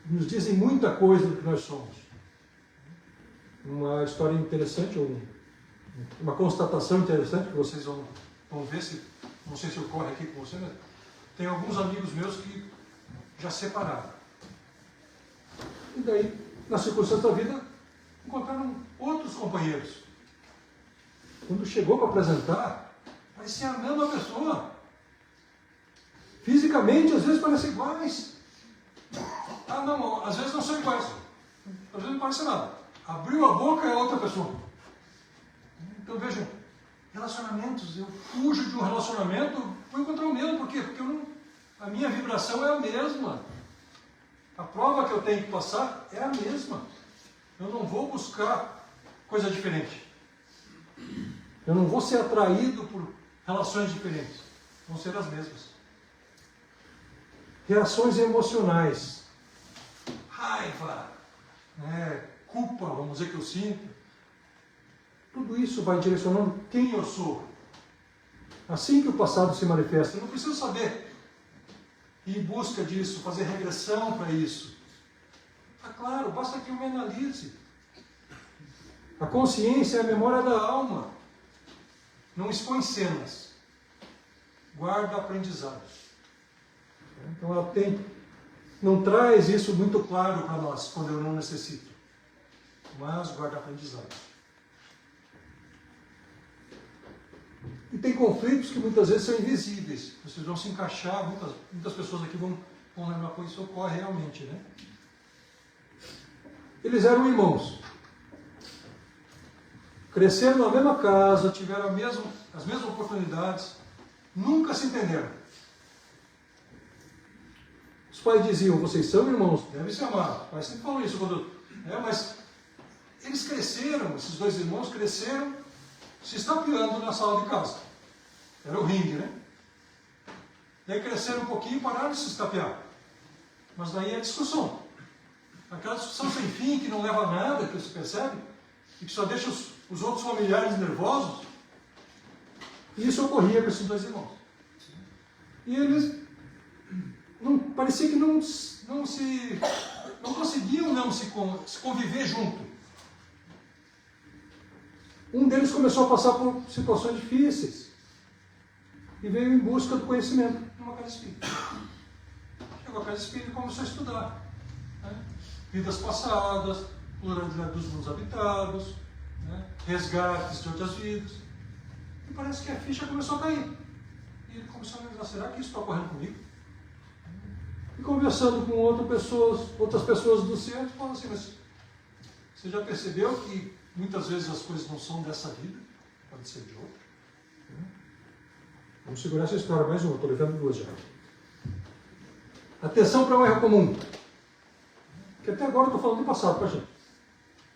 [SPEAKER 5] nos dizem muita coisa do que nós somos. Uma história interessante, uma constatação interessante que vocês vão ver, se não sei se ocorre aqui com você, mas tem alguns amigos meus que já separaram. E daí, nas circunstâncias da vida, encontraram outros companheiros. Quando chegou para apresentar, parecia a mesma pessoa. Fisicamente, às vezes parecem iguais. Ah, não, às vezes não são iguais. Às vezes não parece nada. Abriu a boca é outra pessoa. Então vejam, relacionamentos. Eu fujo de um relacionamento, vou encontrar o mesmo. Por quê? Porque a minha vibração é a mesma. A prova que eu tenho que passar é a mesma. Eu não vou buscar coisa diferente. Eu não vou ser atraído por relações diferentes. Vão ser as mesmas. Reações emocionais. Raiva, culpa, vamos dizer que eu sinto. Tudo isso vai direcionando quem eu sou. Assim que o passado se manifesta, eu não preciso saber ir em busca disso, fazer regressão para isso. Está claro, basta que eu me analise. A consciência é a memória da alma. Não expõe cenas. Guarda aprendizados. Então ela não traz isso muito claro para nós, quando eu não necessito. Mas guarda aprendizados. E tem conflitos que muitas vezes são invisíveis. Vocês vão se encaixar, muitas pessoas aqui vão lembrar que isso ocorre realmente, né? Eles eram irmãos. Cresceram na mesma casa, tiveram as mesmas oportunidades, nunca se entenderam. Os pais diziam, vocês são irmãos, devem se amar. Os pais sempre falam isso, mas eles cresceram, esses dois irmãos cresceram, se estapeando na sala de casa. Era o ringue, né? E aí cresceram um pouquinho e pararam de se estapear. Mas daí é discussão. Aquela discussão sem fim, que não leva a nada, que você percebe, e que só deixa os outros familiares nervosos. E isso ocorria com esses dois irmãos. E eles parecia que não conseguiam se conviver junto. Um deles começou a passar por situações difíceis e veio em busca do conhecimento numa casa espírita. Chegou à casa espírita e começou a estudar. Né? Vidas passadas, pluralidade dos mundos habitados, né? Resgates de outras vidas. E parece que a ficha começou a cair. E ele começou a analisar, será que isso está ocorrendo comigo? E conversando com outras pessoas do centro, falando assim, mas você já percebeu que muitas vezes as coisas não são dessa vida, pode ser de outra? Vamos segurar essa história, mais uma, estou levando duas já. Atenção para um erro comum. Que até agora eu estou falando do passado para a gente.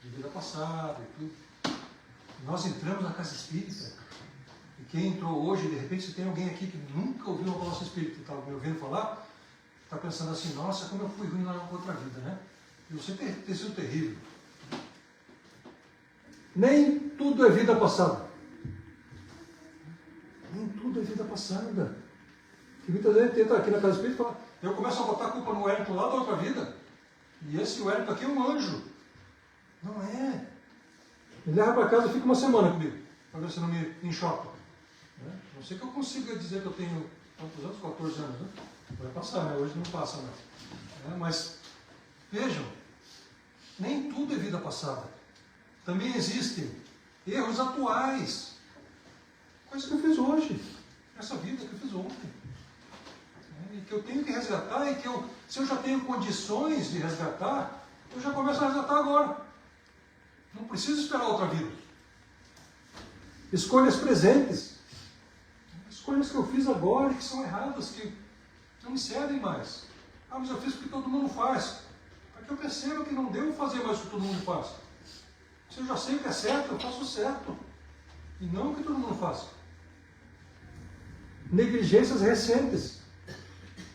[SPEAKER 5] De vida passada e tudo. Nós entramos na casa espírita, e quem entrou hoje, de repente, se tem alguém aqui que nunca ouviu uma palavra espírita e está me ouvindo falar, está pensando assim, nossa, como eu fui ruim na outra vida, né? E você ter sido terrível. Nem tudo é vida passada. Nem tudo é vida passada. Que muitas vezes tenta aqui na casa espírita falar, eu começo a botar a culpa no Wellington lá da outra vida, e esse Wellington aqui é um anjo. Não é. Me leva para casa e fica uma semana comigo, para ver se não me enxota. Né? Não sei que eu consiga dizer que eu tenho quantos anos? 14 anos, né? Vai passar, né? Hoje não passa mais. Mas, vejam, nem tudo é vida passada. Também existem erros atuais. Coisa que eu fiz hoje. Essa vida que eu fiz ontem. E que eu tenho que resgatar e que se eu já tenho condições de resgatar, eu já começo a resgatar agora. Não preciso esperar outra vida. Escolhas presentes. Escolhas que eu fiz agora e que são erradas, que não me servem mais. Ah, mas eu fiz porque todo mundo faz. Para que eu perceba que não devo fazer mais o que todo mundo faz. Se eu já sei o que é certo, eu faço certo. E não o que todo mundo faz. Negligências recentes.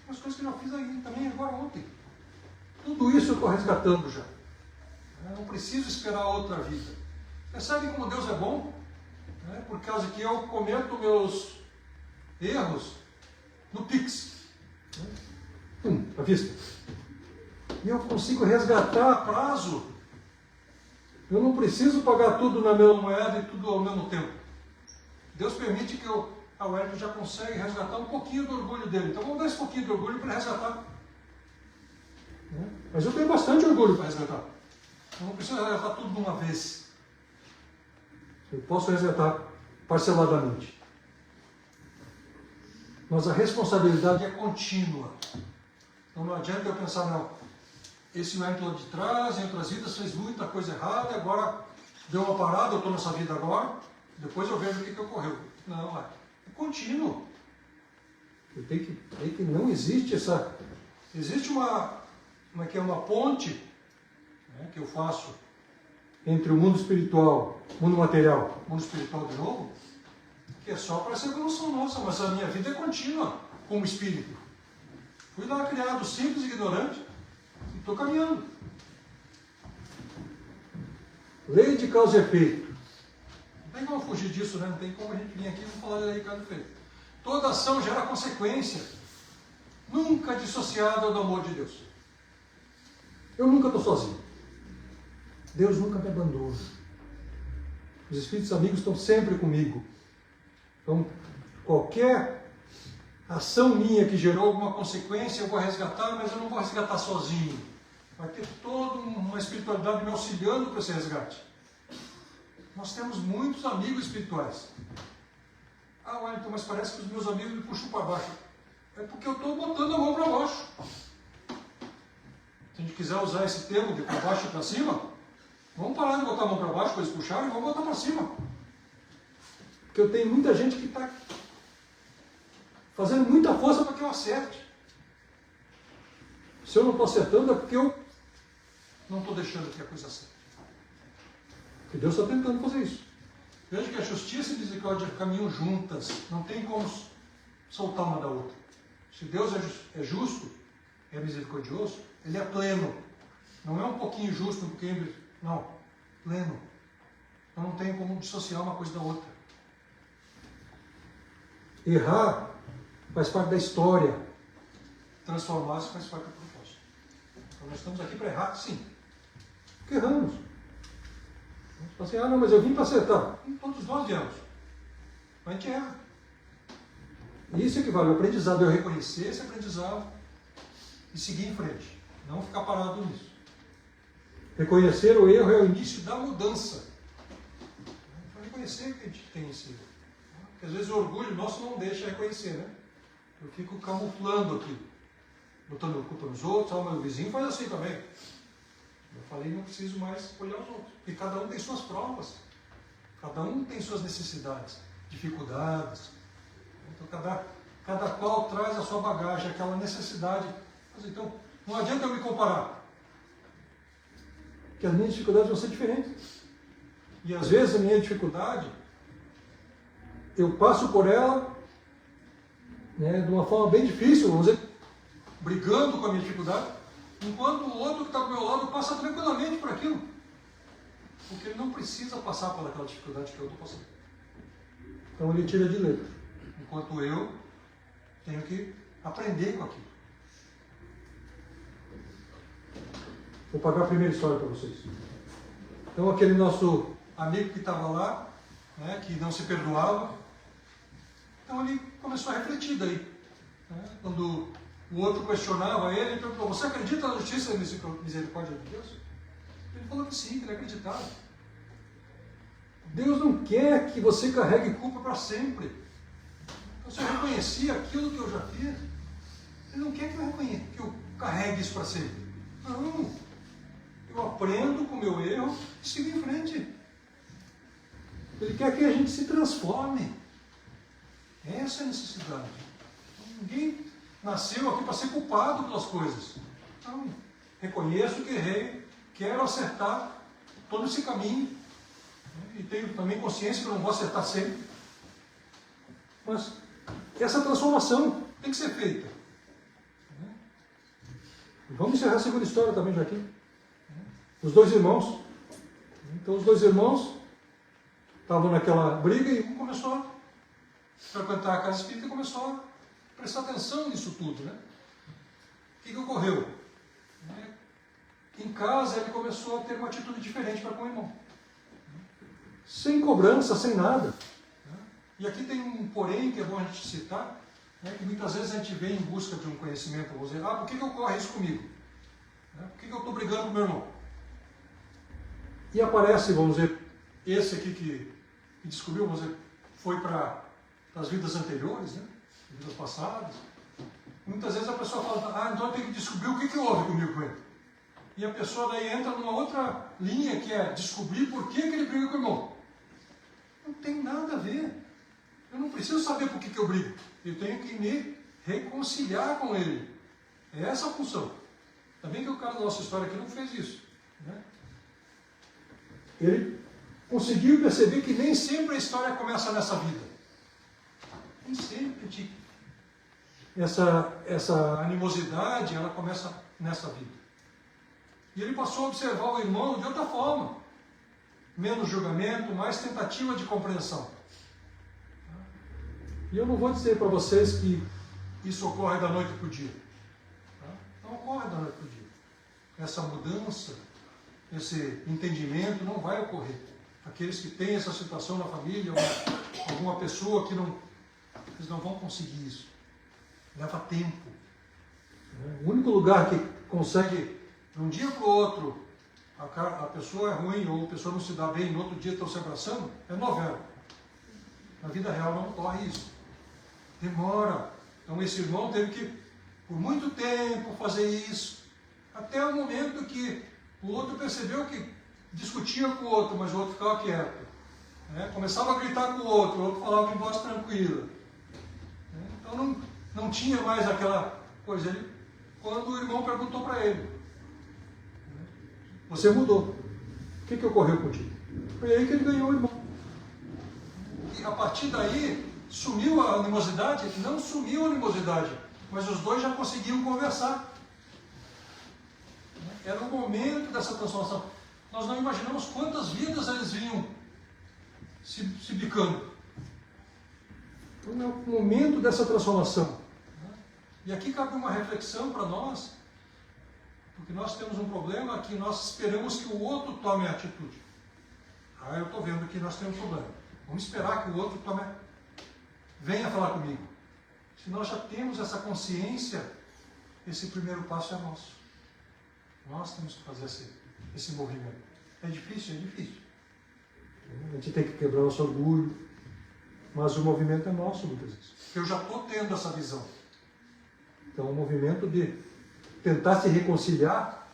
[SPEAKER 5] As coisas que eu já fiz aí também agora ontem. Tudo isso eu estou resgatando já. Eu não preciso esperar outra vida. Percebem como Deus é bom? Por causa que eu cometo meus erros no Pix. À vista. E eu consigo resgatar a prazo. Eu não preciso pagar tudo na mesma moeda e tudo ao mesmo tempo. Deus permite que o Wellington já consegue resgatar um pouquinho do orgulho dele. Então vamos dar esse pouquinho de orgulho para resgatar. Mas eu tenho bastante orgulho para resgatar. Eu não preciso resgatar tudo de uma vez. Eu posso resgatar parceladamente. Mas a responsabilidade é contínua. Então não adianta eu pensar, não, esse Wellington lá de trás, em outras vidas, fez muita coisa errada, agora deu uma parada, eu estou nessa vida agora, depois eu vejo o que ocorreu. Não, é contínuo. Tem que não existe essa... Existe uma ponte, que eu faço entre o mundo espiritual, mundo material, mundo espiritual de novo, que é só para essa evolução nossa, mas a minha vida é contínua como espírito. Fui lá criado simples e ignorante e estou caminhando. Lei de causa e efeito. Não tem como fugir disso, né? Não tem como a gente vir aqui e falar de lei de causa e efeito. Toda ação gera consequência, nunca dissociada do amor de Deus. Eu nunca estou sozinho. Deus nunca me abandona. Os espíritos amigos estão sempre comigo. Então, qualquer ação minha que gerou alguma consequência, eu vou resgatar, mas eu não vou resgatar sozinho. Vai ter toda uma espiritualidade me auxiliando para esse resgate. Nós temos muitos amigos espirituais. Ah, Wellington, mas parece que os meus amigos me puxam para baixo. É porque eu estou botando a mão para baixo. Se a gente quiser usar esse termo de para baixo e para cima, vamos parar de botar a mão para baixo para eles puxarem e vamos botar para cima. Porque eu tenho muita gente que está fazendo muita força para que eu acerte. Se eu não estou acertando é porque eu não estou deixando que a coisa acerte. Porque Deus está tentando fazer isso. Veja que a justiça e a misericórdia caminham juntas. Não tem como soltar uma da outra. Se Deus é justo, é misericordioso, Ele é pleno. Não é um pouquinho justo, um pouquinho... Não, pleno. Então não tem como dissociar uma coisa da outra. Errar faz parte da história. Transformar-se faz parte do propósito. Então nós estamos aqui para errar, sim. Porque erramos. Você fala assim, não, mas eu vim para acertar. Todos nós viemos. Mas a gente erra. E isso equivale ao aprendizado, eu reconhecer esse aprendizado e seguir em frente. Não ficar parado nisso. Reconhecer o erro é o início da mudança. Para reconhecer que a gente tem esse erro. Porque às vezes o orgulho nosso não deixa reconhecer, né? Eu fico camuflando aquilo. Botando a culpa nos outros, meu vizinho faz assim também. Eu falei, não preciso mais olhar os outros. Porque cada um tem suas provas. Cada um tem suas necessidades, dificuldades. Então cada qual traz a sua bagagem, aquela necessidade. Mas, então, não adianta eu me comparar. Porque as minhas dificuldades vão ser diferentes. E às vezes a minha dificuldade, eu passo por ela, né, de uma forma bem difícil, vamos dizer, brigando com a minha dificuldade, enquanto o outro que está do meu lado passa tranquilamente por aquilo. Porque ele não precisa passar por aquela dificuldade que eu estou passando. Então ele tira de letra. Enquanto eu tenho que aprender com aquilo. Vou pagar a primeira história para vocês. Então aquele nosso amigo que estava lá, né, que não se perdoava, então ele começou a refletir daí. Né? Quando o outro questionava ele perguntou: você acredita na justiça e misericórdia de Deus? Ele falou que sim, que ele acreditava. Deus não quer que você carregue culpa para sempre. Então, se eu reconheci aquilo que eu já fiz, Ele não quer que eu carregue isso para sempre. Não. Eu aprendo com o meu erro e sigo em frente. Ele quer que a gente se transforme. Essa é a necessidade. Ninguém nasceu aqui para ser culpado pelas coisas. Não. Reconheço que errei, quero acertar todo esse caminho. E tenho também consciência que eu não vou acertar sempre. Mas essa transformação tem que ser feita. Vamos encerrar a segunda história também, Joaquim. Os dois irmãos. Então os dois irmãos estavam naquela briga e um começou a frequentar a casa espírita e começou a prestar atenção nisso tudo. Né? O que ocorreu? Em casa ele começou a ter uma atitude diferente para com o irmão. Sem cobrança, sem nada. E aqui tem um porém que é bom a gente citar, que muitas vezes a gente vem em busca de um conhecimento, vamos dizer, por que ocorre isso comigo? Por que eu estou brigando com o meu irmão? E aparece, vamos dizer, esse aqui que descobriu, vamos dizer, foi para as vidas anteriores, né? Vidas passadas. Muitas vezes a pessoa fala, então eu tenho que descobrir o que houve comigo com ele. E a pessoa daí entra numa outra linha que é descobrir por que ele briga com o irmão. Não tem nada a ver. Eu não preciso saber por que eu brigo. Eu tenho que me reconciliar com ele. É essa a função. Também que o cara da nossa história aqui não fez isso. Né? Ele conseguiu perceber que nem sempre a história começa nessa vida. Nem sempre essa animosidade ela começa nessa vida. E ele passou a observar o irmão de outra forma. Menos julgamento, mais tentativa de compreensão. E eu não vou dizer para vocês que isso ocorre da noite para o dia. Não ocorre da noite para o dia. Essa mudança, esse entendimento não vai ocorrer. Aqueles que têm essa situação na família, ou alguma pessoa que não... Eles não vão conseguir isso. Leva tempo. O único lugar que consegue, de um dia para o outro, a pessoa é ruim ou a pessoa não se dá bem, no outro dia estão se abraçando, é novela. Na vida real não ocorre isso. Demora. Então esse irmão teve que, por muito tempo, fazer isso, até o momento que o outro percebeu que discutia com o outro, mas o outro ficava quieto. Começava a gritar com o outro falava em voz tranquila. Então não tinha mais aquela coisa. Quando o irmão perguntou para ele, você mudou. O que ocorreu contigo? Foi aí que ele ganhou o irmão. E a partir daí, sumiu a animosidade? Não sumiu a animosidade, mas os dois já conseguiam conversar. Era o momento dessa transformação. Nós não imaginamos quantas vidas eles vinham se bicando. Então é o momento dessa transformação. E aqui cabe uma reflexão para nós, porque nós temos um problema que nós esperamos que o outro tome a atitude. Eu estou vendo que nós temos um problema. Vamos esperar que o outro venha falar comigo. Se nós já temos essa consciência, esse primeiro passo é nosso. Nós temos que fazer esse movimento. É difícil? É difícil. A gente tem que quebrar o nosso orgulho, mas o movimento é nosso muitas vezes. Eu já estou tendo essa visão. Então o movimento de tentar se reconciliar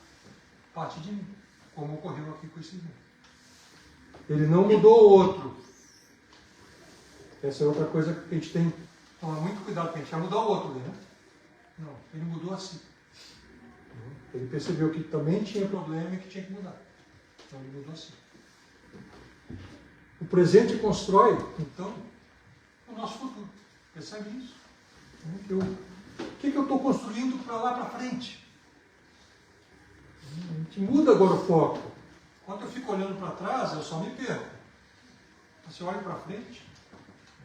[SPEAKER 5] parte de mim, como ocorreu aqui com esse irmão. Ele não mudou o outro. Essa é outra coisa que a gente tem que tomar muito cuidado, porque a gente vai mudar o outro, né? Não, ele mudou assim. Ele percebeu que também tinha problema e que tinha que mudar. Então ele mudou assim. O presente constrói, então, o nosso futuro. Percebe isso? O que eu estou construindo para lá para frente? A gente muda agora o foco. Quando eu fico olhando para trás, eu só me perco. Você olha para frente.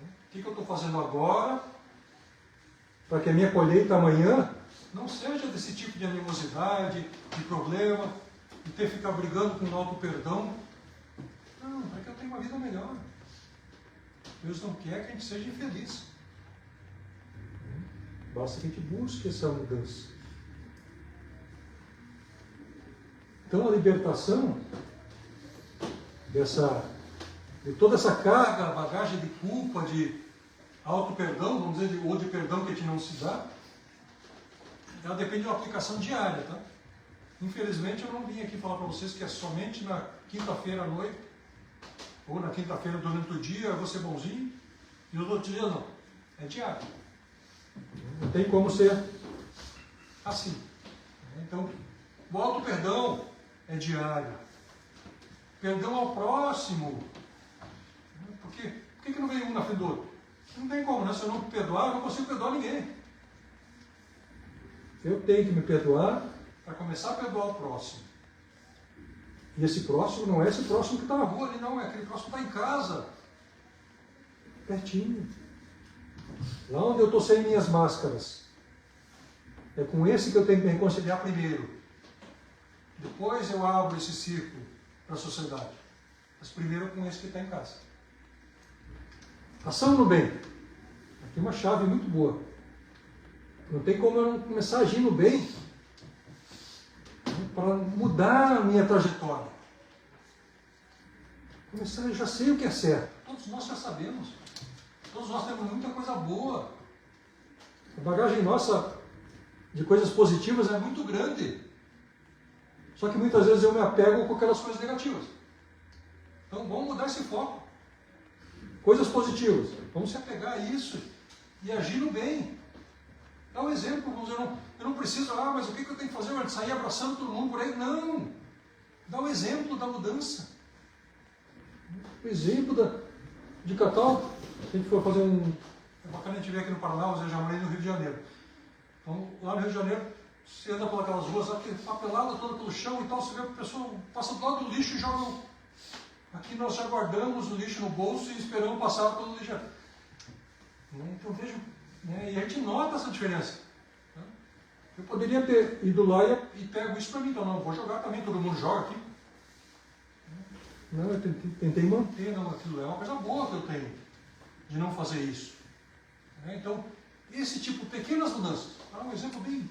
[SPEAKER 5] O que eu estou fazendo agora para que a minha colheita amanhã não seja desse tipo de animosidade, de problema, de ter que ficar brigando com o auto-perdão. Não, para que eu tenha uma vida melhor. Deus não quer que a gente seja infeliz. Basta que a gente busque essa mudança. Então a libertação de toda essa carga, bagagem de culpa, de auto-perdão, vamos dizer, ou de perdão que a gente não se dá, ela depende de uma aplicação diária, tá? Infelizmente eu não vim aqui falar para vocês que é somente na quinta-feira à noite, ou na quinta-feira durante o dia eu vou ser bonzinho, e os outros dias não. É diário. Não tem como ser assim. Então, o auto-perdão é diário. Perdão ao próximo. Por que não vem um na frente do outro? Não tem como, né? Se eu não me perdoar, eu não consigo perdoar ninguém. Eu tenho que me perdoar para começar a perdoar o próximo. E esse próximo não é esse próximo que está na rua ali, não. É aquele próximo que está em casa. Pertinho. Lá onde eu estou sem minhas máscaras. É com esse que eu tenho que me reconciliar primeiro. Depois eu abro esse círculo para a sociedade. Mas primeiro com esse que está em casa. Ação no bem. Aqui é uma chave muito boa. Não tem como eu não começar a agir no bem para mudar a minha trajetória. Começar, eu já sei o que é certo. Todos nós já sabemos. Todos nós temos muita coisa boa. A bagagem nossa de coisas positivas é muito grande. Só que muitas vezes eu me apego com aquelas coisas negativas. Então vamos mudar esse foco. Coisas positivas. Vamos se apegar a isso e agir no bem. Dá um exemplo. Vamos dizer, eu não preciso, mas o que eu tenho que fazer? Sair abraçando todo mundo por aí? Não. Dá o exemplo da mudança. O exemplo de Catal. A gente foi fazer É bacana a gente ver aqui no Paraná, eu já morei no Rio de Janeiro. Então, lá no Rio de Janeiro, você anda por aquelas ruas, papelada toda pelo chão e tal, você vê a pessoa passa do lado do lixo e joga. Aqui nós já guardamos o lixo no bolso e esperamos passar pelo lixo. Então vejo, né, e a gente nota essa diferença. Eu poderia ter ido lá e pego isso para mim, então não, vou jogar também, todo mundo joga aqui. Não, eu tentei manter, não, aquilo é uma coisa boa que eu tenho, de não fazer isso. Então, esse tipo, pequenas mudanças, um exemplo bem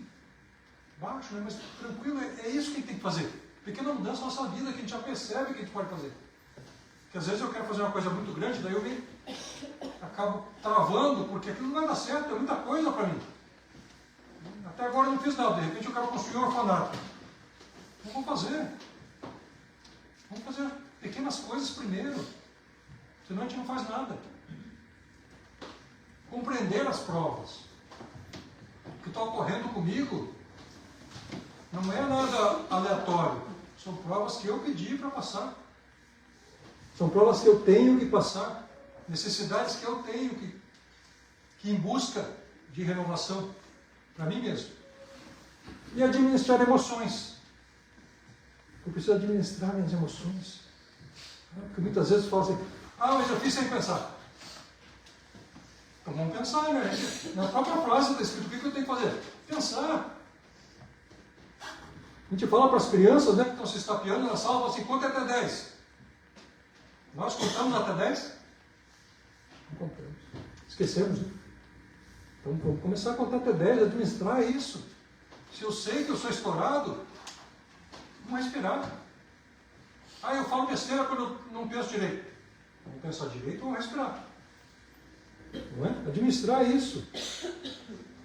[SPEAKER 5] baixo, né, mas tranquilo, é isso que a gente tem que fazer. Pequena mudança na nossa vida, que a gente já percebe que a gente pode fazer. Porque às vezes eu quero fazer uma coisa muito grande, daí eu acabo travando, porque aquilo não vai dar certo, é muita coisa para mim. Até agora eu não fiz nada, de repente eu quero construir um orfanato. Não vou fazer. Vamos fazer pequenas coisas primeiro, senão a gente não faz nada. Compreender as provas. O que está ocorrendo comigo não é nada aleatório. São provas que eu pedi para passar. São provas que eu tenho que passar. Necessidades que eu tenho que ir em busca de renovação para mim mesmo. E administrar emoções. Eu preciso administrar minhas emoções. Porque muitas vezes falam assim, mas eu fiz sem pensar. Então vamos pensar, né? Na própria frase está escrito, o que eu tenho que fazer? Pensar. A gente fala para as crianças, né, que estão se estapeando na sala, fala assim, conta até 10. Nós contamos até 10? Não contamos. Esquecemos, né? Então vamos começar a contar até 10, administrar isso. Se eu sei que eu sou estourado, vamos respirar. Eu falo besteira quando eu não penso direito. Vamos pensar direito, vamos respirar. Não é? Administrar isso.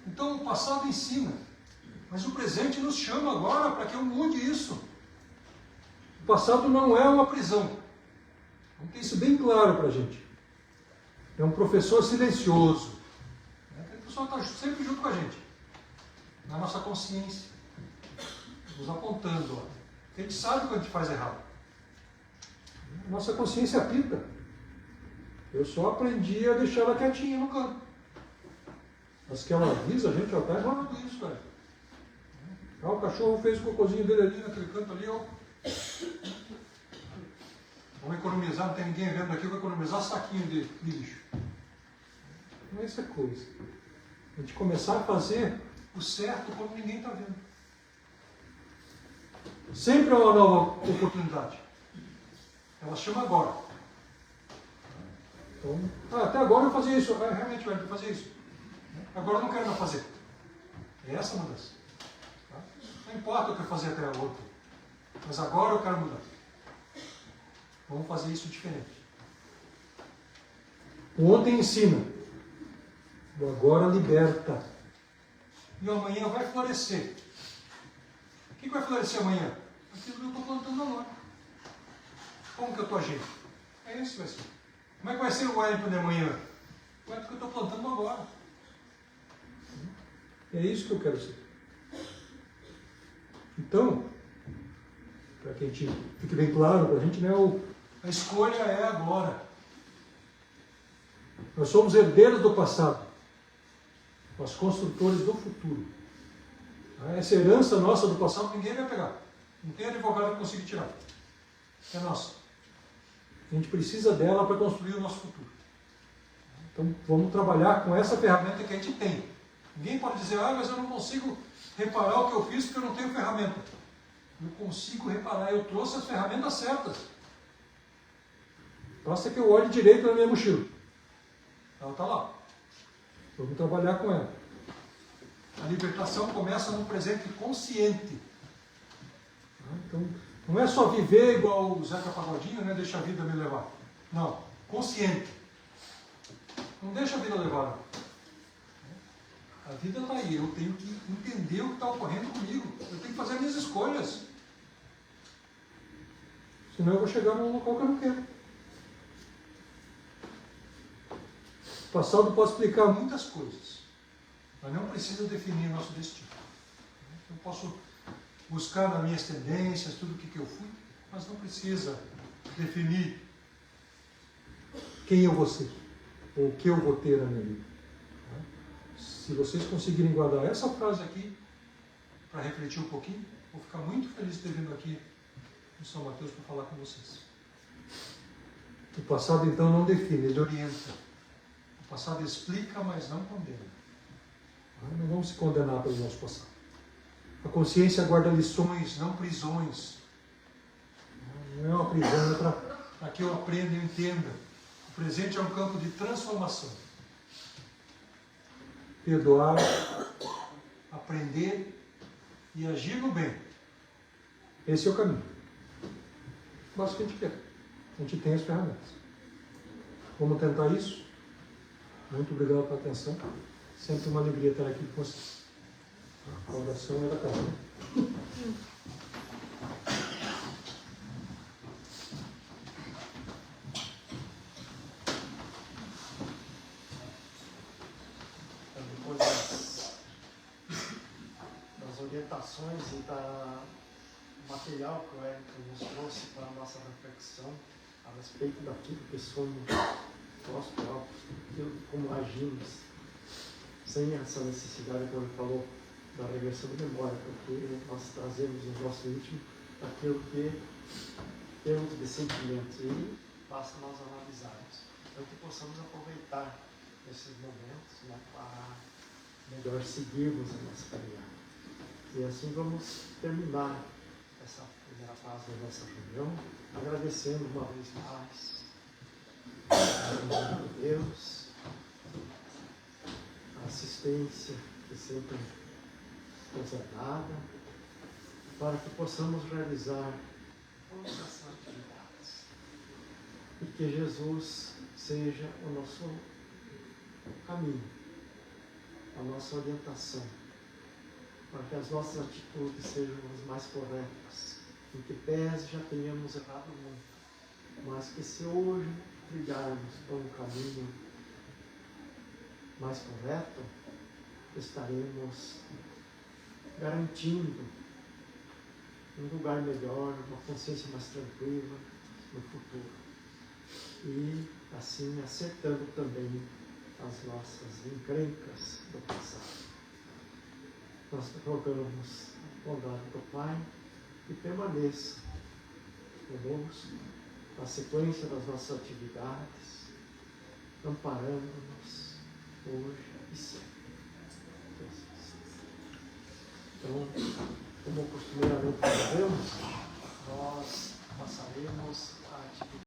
[SPEAKER 5] Então o passado ensina, mas o presente nos chama agora para que eu mude isso. O passado não é uma prisão. Vamos ter isso bem claro para a gente. É um professor silencioso. Aquele pessoal está sempre junto com a gente, na nossa consciência, nos apontando. Porque a gente sabe quando a gente faz errado. Nossa consciência apita. Eu só aprendi a deixar ela quietinha no canto. Mas que ela avisa a gente, está errado isso, velho. O cachorro fez o cocôzinho dele ali naquele canto ali, ó. Vamos economizar, não tem ninguém vendo aqui, vou economizar saquinho de lixo. Não é essa coisa. A gente começar a fazer o certo quando ninguém está vendo. Sempre é uma nova oportunidade. Ela chama agora. Então, até agora eu fazia isso, realmente eu fazia isso. Agora eu não quero mais fazer. É essa a mudança. Tá? Não importa o que eu fazia até a outra, mas agora eu quero mudar. Vamos fazer isso diferente. O ontem ensina, o agora liberta. E o amanhã vai florescer. O que vai florescer amanhã? Aquilo que eu estou plantando agora. Como que eu estou agindo? É isso que vai ser. Como é que vai ser o Wellington de amanhã? O Wellington que eu estou plantando agora. É isso que eu quero ser. Então, para que a gente fique bem claro, para a gente, né, a escolha é agora. Nós somos herdeiros do passado, mas construtores do futuro. Essa herança nossa do passado ninguém vai pegar. Não tem advogado que consiga tirar. É nossa. A gente precisa dela para construir o nosso futuro. Então vamos trabalhar com essa ferramenta que a gente tem. Ninguém pode dizer, mas eu não consigo reparar o que eu fiz porque eu não tenho ferramenta. Eu consigo reparar, eu trouxe as ferramentas certas. Basta que eu olhe direito na minha mochila. Ela está lá. Vamos trabalhar com ela. A libertação começa no presente consciente. Então, não é só viver igual o Zeca Pagodinho, né? Deixa a vida me levar. Não, consciente. Não deixa a vida levar. A vida está aí, eu tenho que entender o que está ocorrendo comigo. Eu tenho que fazer minhas escolhas. Senão eu vou chegar num local que eu não quero. O passado pode explicar muitas coisas, mas não precisa definir nosso destino. Eu posso buscar nas minhas tendências, tudo o que eu fui, mas não precisa definir quem eu vou ser, ou o que eu vou ter na minha vida. Se vocês conseguirem guardar essa frase aqui, para refletir um pouquinho, vou ficar muito feliz de ter vindo aqui no São Mateus para falar com vocês. O passado, então, não define, ele orienta. O passado explica, mas não condena. Não vamos se condenar pelo nosso passado. A consciência guarda lições, não prisões. Não é uma prisão, é para que eu aprenda e entenda. O presente é um campo de transformação. Perdoar, aprender e agir no bem. Esse é o caminho. Basta que a gente quer. A gente tem as ferramentas. Vamos tentar isso? Muito obrigado pela atenção. Sempre uma alegria estar aqui com vocês. A oração é da casa.
[SPEAKER 3] Depois das orientações e do material que o Wellington nos trouxe para a nossa reflexão a respeito daquilo que somos nós próprios, como agimos, sem essa necessidade, como ele falou, da regressão de memória, porque nós trazemos no nosso íntimo aquilo que temos de sentimentos e basta nós analisarmos. Então que possamos aproveitar esses momentos, né, para melhor seguirmos a nossa caminhada. E assim vamos terminar essa primeira fase da nossa reunião, agradecendo uma vez mais a Deus, a assistência que sempre nos é dada, para que possamos realizar todas essas atividades. E que Jesus seja o nosso caminho, a nossa orientação, para que as nossas atitudes sejam as mais corretas, em que pese já tenhamos errado muito, mas que se hoje trilharmos por um caminho mais correto, estaremos garantindo um lugar melhor, uma consciência mais tranquila no futuro. E assim acertando também as nossas encrencas do passado. Nós rogamos a bondade do Pai que permaneça conosco na sequência das nossas atividades, amparando-nos hoje e sempre. Então, como costumeiramente fazemos, nós passaremos a